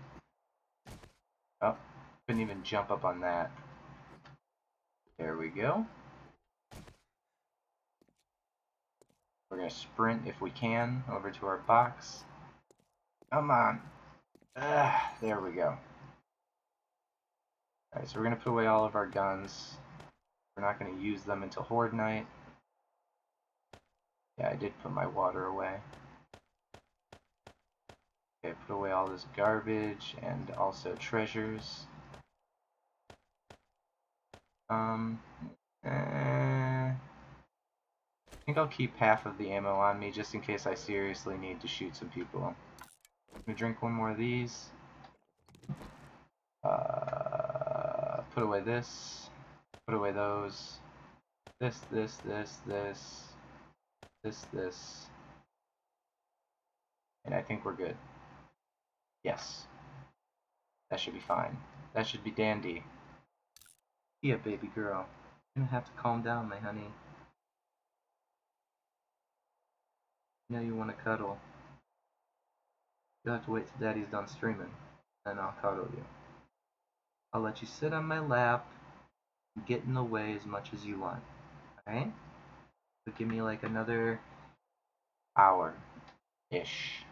Oh, couldn't even jump up on that. There we go. We're going to sprint if we can over to our box. Come on. There we go. Alright, so we're going to put away all of our guns. We're not going to use them until Horde Night. Yeah, I did put my water away. Okay, put away all this garbage and also treasures. I think I'll keep half of the ammo on me just in case I seriously need to shoot some people. I'm gonna drink one more of these. Put away this. Put away those. This. And I think we're good. Yes. That should be fine. That should be dandy. Yeah, baby girl. You're gonna have to calm down, my honey. You know you want to cuddle. You'll have to wait till Daddy's done streaming, and I'll cuddle you. I'll let you sit on my lap and get in the way as much as you want. Alright? So give me like another hour-ish.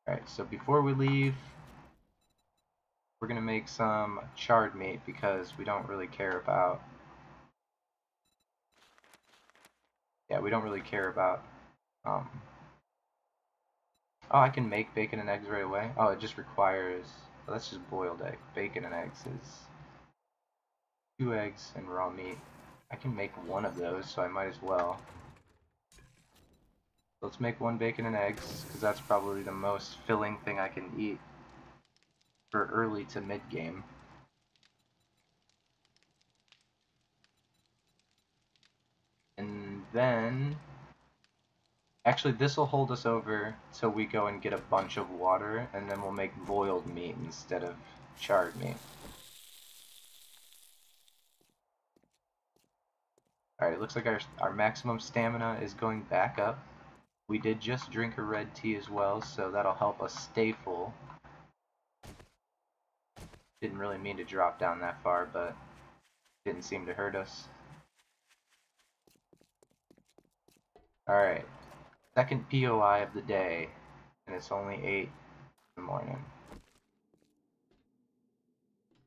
Alright, so before we leave, we're gonna make some charred meat because we don't really care about... Yeah, we don't really care about... Oh, I can make bacon and eggs right away? Oh, it just requires... Oh, that's just boiled egg. Bacon and eggs is 2 eggs and raw meat. I can make one of those, so I might as well. Let's make 1 bacon and eggs, because that's probably the most filling thing I can eat for early to mid-game. And then... Actually, this will hold us over till we go and get a bunch of water, and then we'll make boiled meat instead of charred meat. Alright, looks like our maximum stamina is going back up. We did just drink a red tea as well, so that'll help us stay full. Didn't really mean to drop down that far, but didn't seem to hurt us. Alright, second POI of the day, and it's only 8 in the morning.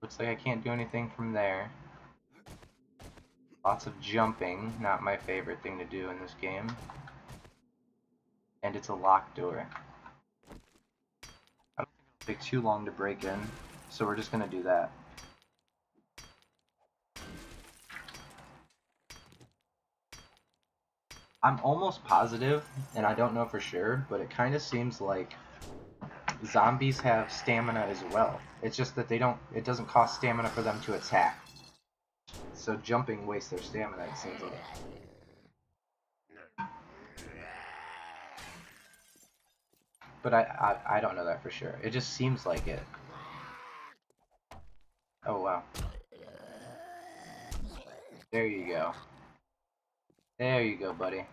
Looks like I can't do anything from there. Lots of jumping, not my favorite thing to do in this game. And it's a locked door. I don't think it'll take too long to break in, so we're just gonna do that. I'm almost positive, and I don't know for sure, but it kind of seems like zombies have stamina as well. It's just that it doesn't cost stamina for them to attack. So jumping wastes their stamina, it seems like. But I don't know that for sure. It just seems like it. Oh wow. There you go. There you go, buddy.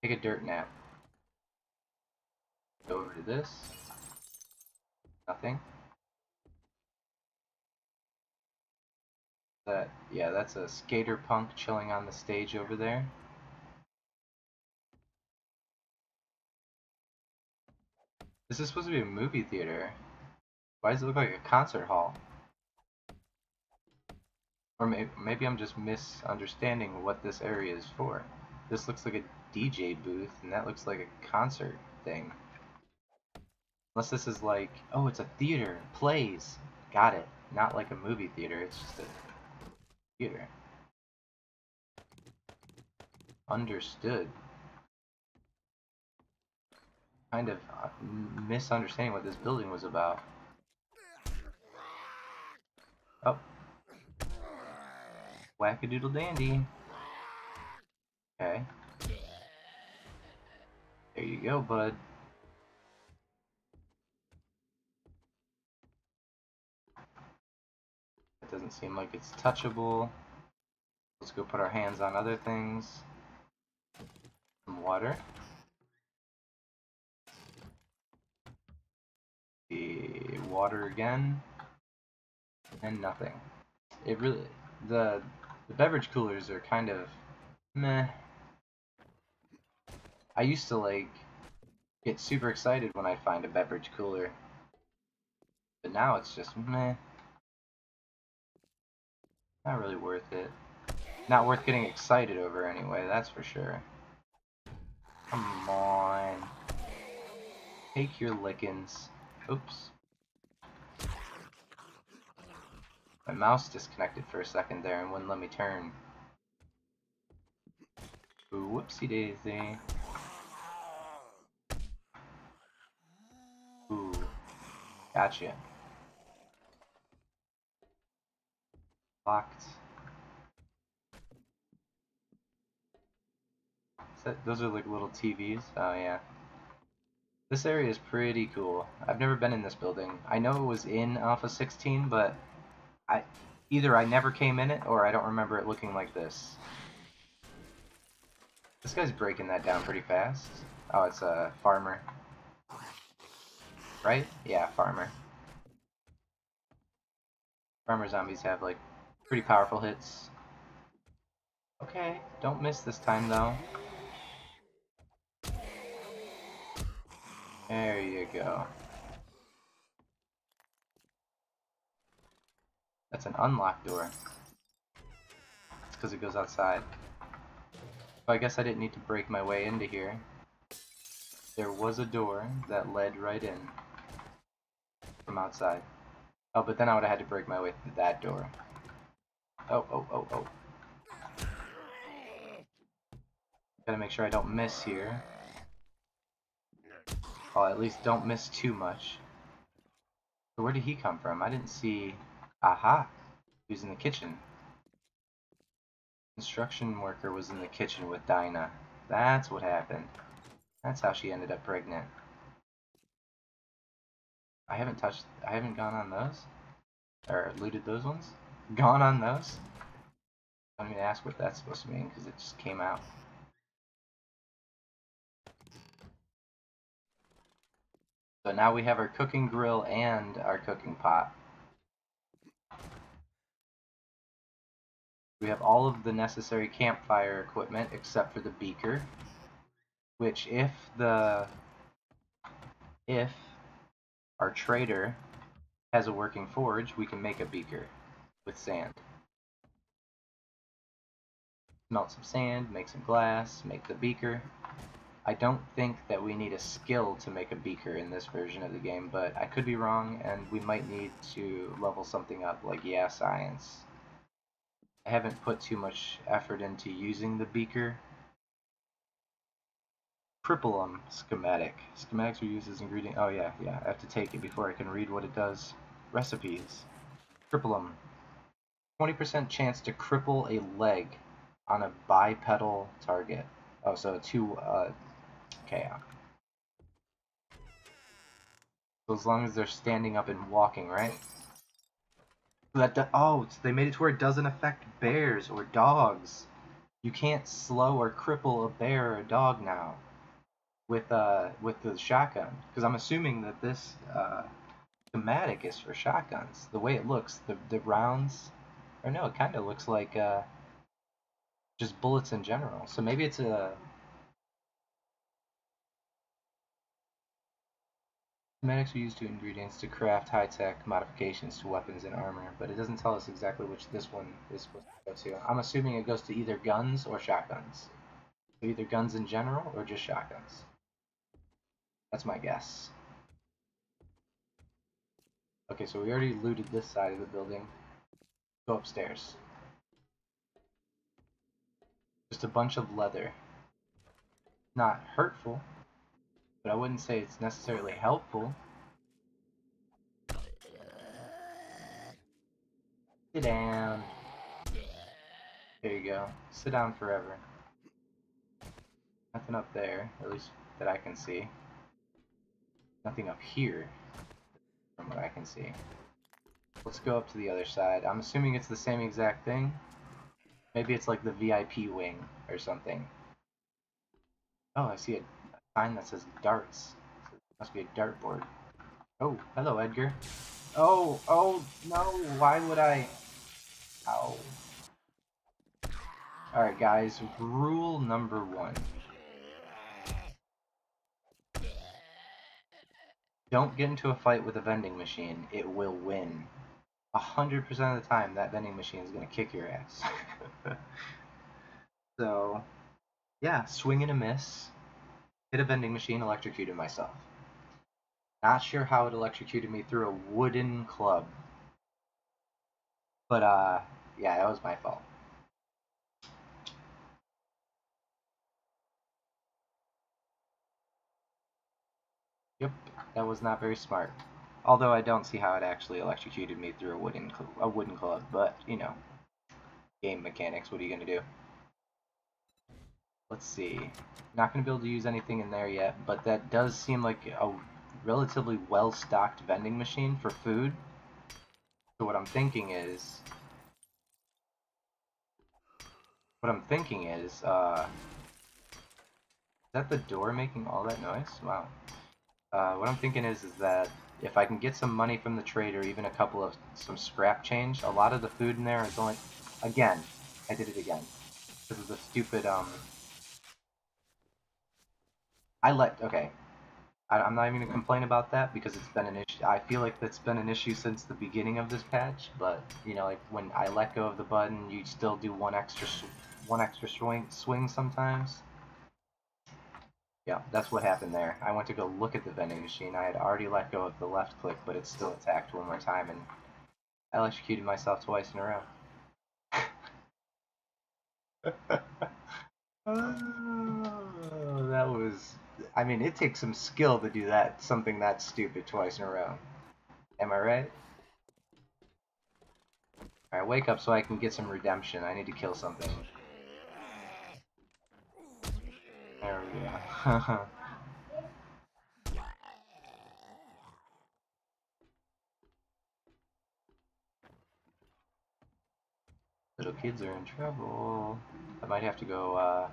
Take a dirt nap. Go over to this. Nothing. Yeah, that's a skater punk chilling on the stage over there. This is supposed to be a movie theater. Why does it look like a concert hall? Or maybe I'm just misunderstanding what this area is for. This looks like a DJ booth, and that looks like a concert thing. Unless this is like, oh, it's a theater, plays. Got it. Not like a movie theater, it's just a theater. Understood. Kind of misunderstanding what this building was about. Oh. Wackadoodle dandy. Okay. There you go, bud. It doesn't seem like it's touchable. Let's go put our hands on other things. Some water. The water again. And nothing. It really... The beverage coolers are kind of meh. I used to like get super excited when I find a beverage cooler, but now it's just meh, not really worth it. Not worth getting excited over anyway, that's for sure. Come on. Take your lickings. Oops. My mouse disconnected for a second there and wouldn't let me turn. Ooh, whoopsie daisy. Ooh. Gotcha. Locked. Those are like little TVs? Oh yeah. This area is pretty cool. I've never been in this building. I know it was in Alpha 16, but either I never came in it or I don't remember it looking like this. This guy's breaking that down pretty fast. Oh, it's a farmer. Right? Yeah, farmer. Farmer zombies have like pretty powerful hits. Okay, don't miss this time though. There you go. That's an unlocked door. It's because it goes outside. So I guess I didn't need to break my way into here. There was a door that led right in from outside. Oh, but then I would have had to break my way through that door. Oh, oh, oh, oh. Gotta make sure I don't miss here. Well, at least don't miss too much. So where did he come from? I didn't see... Aha! He was in the kitchen. Construction worker was in the kitchen with Dinah. That's what happened. That's how she ended up pregnant. I haven't gone on those? Or looted those ones? Gone on those? I don't even ask what that's supposed to mean, because it just came out. So now we have our cooking grill and our cooking pot. We have all of the necessary campfire equipment except for the beaker, which if our trader has a working forge, we can make a beaker with sand. Melt some sand, make some glass, make the beaker. I don't think that we need a skill to make a beaker in this version of the game, but I could be wrong, and we might need to level something up, like, yeah, science. I haven't put too much effort into using the beaker. Cripplum schematic. Schematics are used as ingredient. Oh yeah, I have to take it before I can read what it does. Recipes. Cripplum. 20% chance to cripple a leg on a bipedal target. Oh, so okay. So as long as they're standing up and walking, right? Oh, so they made it to where it doesn't affect bears or dogs. You can't slow or cripple a bear or a dog now with the shotgun, because I'm assuming that this schematic is for shotguns. The way it looks, the rounds, or no, it kind of looks like just bullets in general. So maybe it's a schematics are used to ingredients to craft high-tech modifications to weapons and armor, but it doesn't tell us exactly which this one is supposed to go to. I'm assuming it goes to either guns or shotguns. So either guns in general or just shotguns. That's my guess. Okay, so we already looted this side of the building. Go upstairs. Just a bunch of leather. Not hurtful, but I wouldn't say it's necessarily helpful. Sit down. There you go. Sit down forever. Nothing up there, at least that I can see. Nothing up here, from what I can see. Let's go up to the other side. I'm assuming it's the same exact thing. Maybe it's like the VIP wing or something. Oh, I see a sign that says darts. Must be a dartboard. Oh, hello, Edgar. Oh, oh, no, why would I? Ow. Alright, guys, rule number 1. Don't get into a fight with a vending machine. It will win. 100% of the time, that vending machine is going to kick your ass. So, yeah, swing and a miss. Hit a vending machine, electrocuted myself. Not sure how it electrocuted me through a wooden club. But, yeah, that was my fault. Yep, that was not very smart. Although I don't see how it actually electrocuted me through a wooden club, but, you know, game mechanics, what are you going to do? Let's see. Not going to be able to use anything in there yet, but that does seem like a relatively well-stocked vending machine for food. So is that the door making all that noise? Wow. What I'm thinking is that if I can get some money from the trader, even a couple of some scrap change, a lot of the food in there is only, again, I did it again. Because of the stupid, okay, I'm not even going to complain about that because it's been an issue. I feel like that's been an issue since the beginning of this patch, but, you know, like when I let go of the button, you still do one extra swing sometimes. Yeah, that's what happened there. I went to go look at the vending machine. I had already let go of the left click, but it still attacked one more time, and I electrocuted myself twice in a row. Oh, that was... I mean, it takes some skill to do that, something that stupid twice in a row. Am I right? Alright, wake up so I can get some redemption. I need to kill something. There we go. Little kids are in trouble. I might have to go,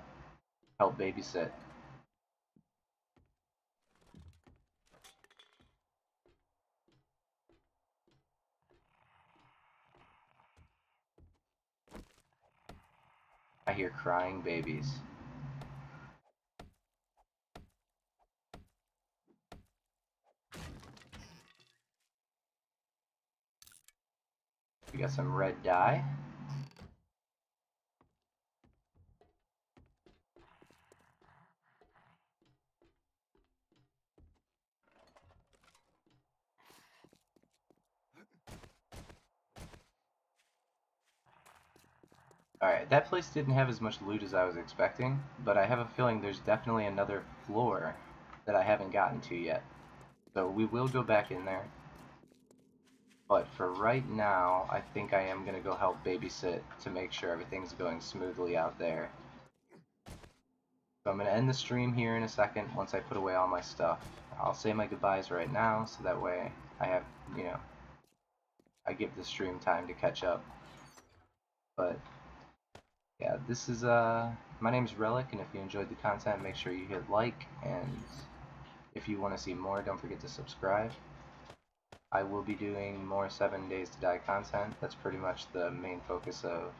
help babysit. I hear crying babies. We got some red dye. Alright, that place didn't have as much loot as I was expecting, but I have a feeling there's definitely another floor that I haven't gotten to yet. So we will go back in there. But for right now, I think I am going to go help babysit to make sure everything's going smoothly out there. So I'm going to end the stream here in a second once I put away all my stuff. I'll say my goodbyes right now so that way I have, you know, I give the stream time to catch up. But yeah, this is my name's Relic, and if you enjoyed the content, make sure you hit like, and if you want to see more, don't forget to subscribe. I will be doing more 7 Days to Die content. That's pretty much the main focus of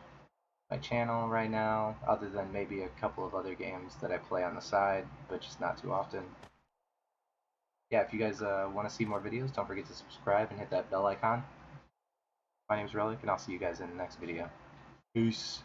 my channel right now, other than maybe a couple of other games that I play on the side, but just not too often. Yeah, if you guys want to see more videos, don't forget to subscribe and hit that bell icon. My name's Relic, and I'll see you guys in the next video. Peace.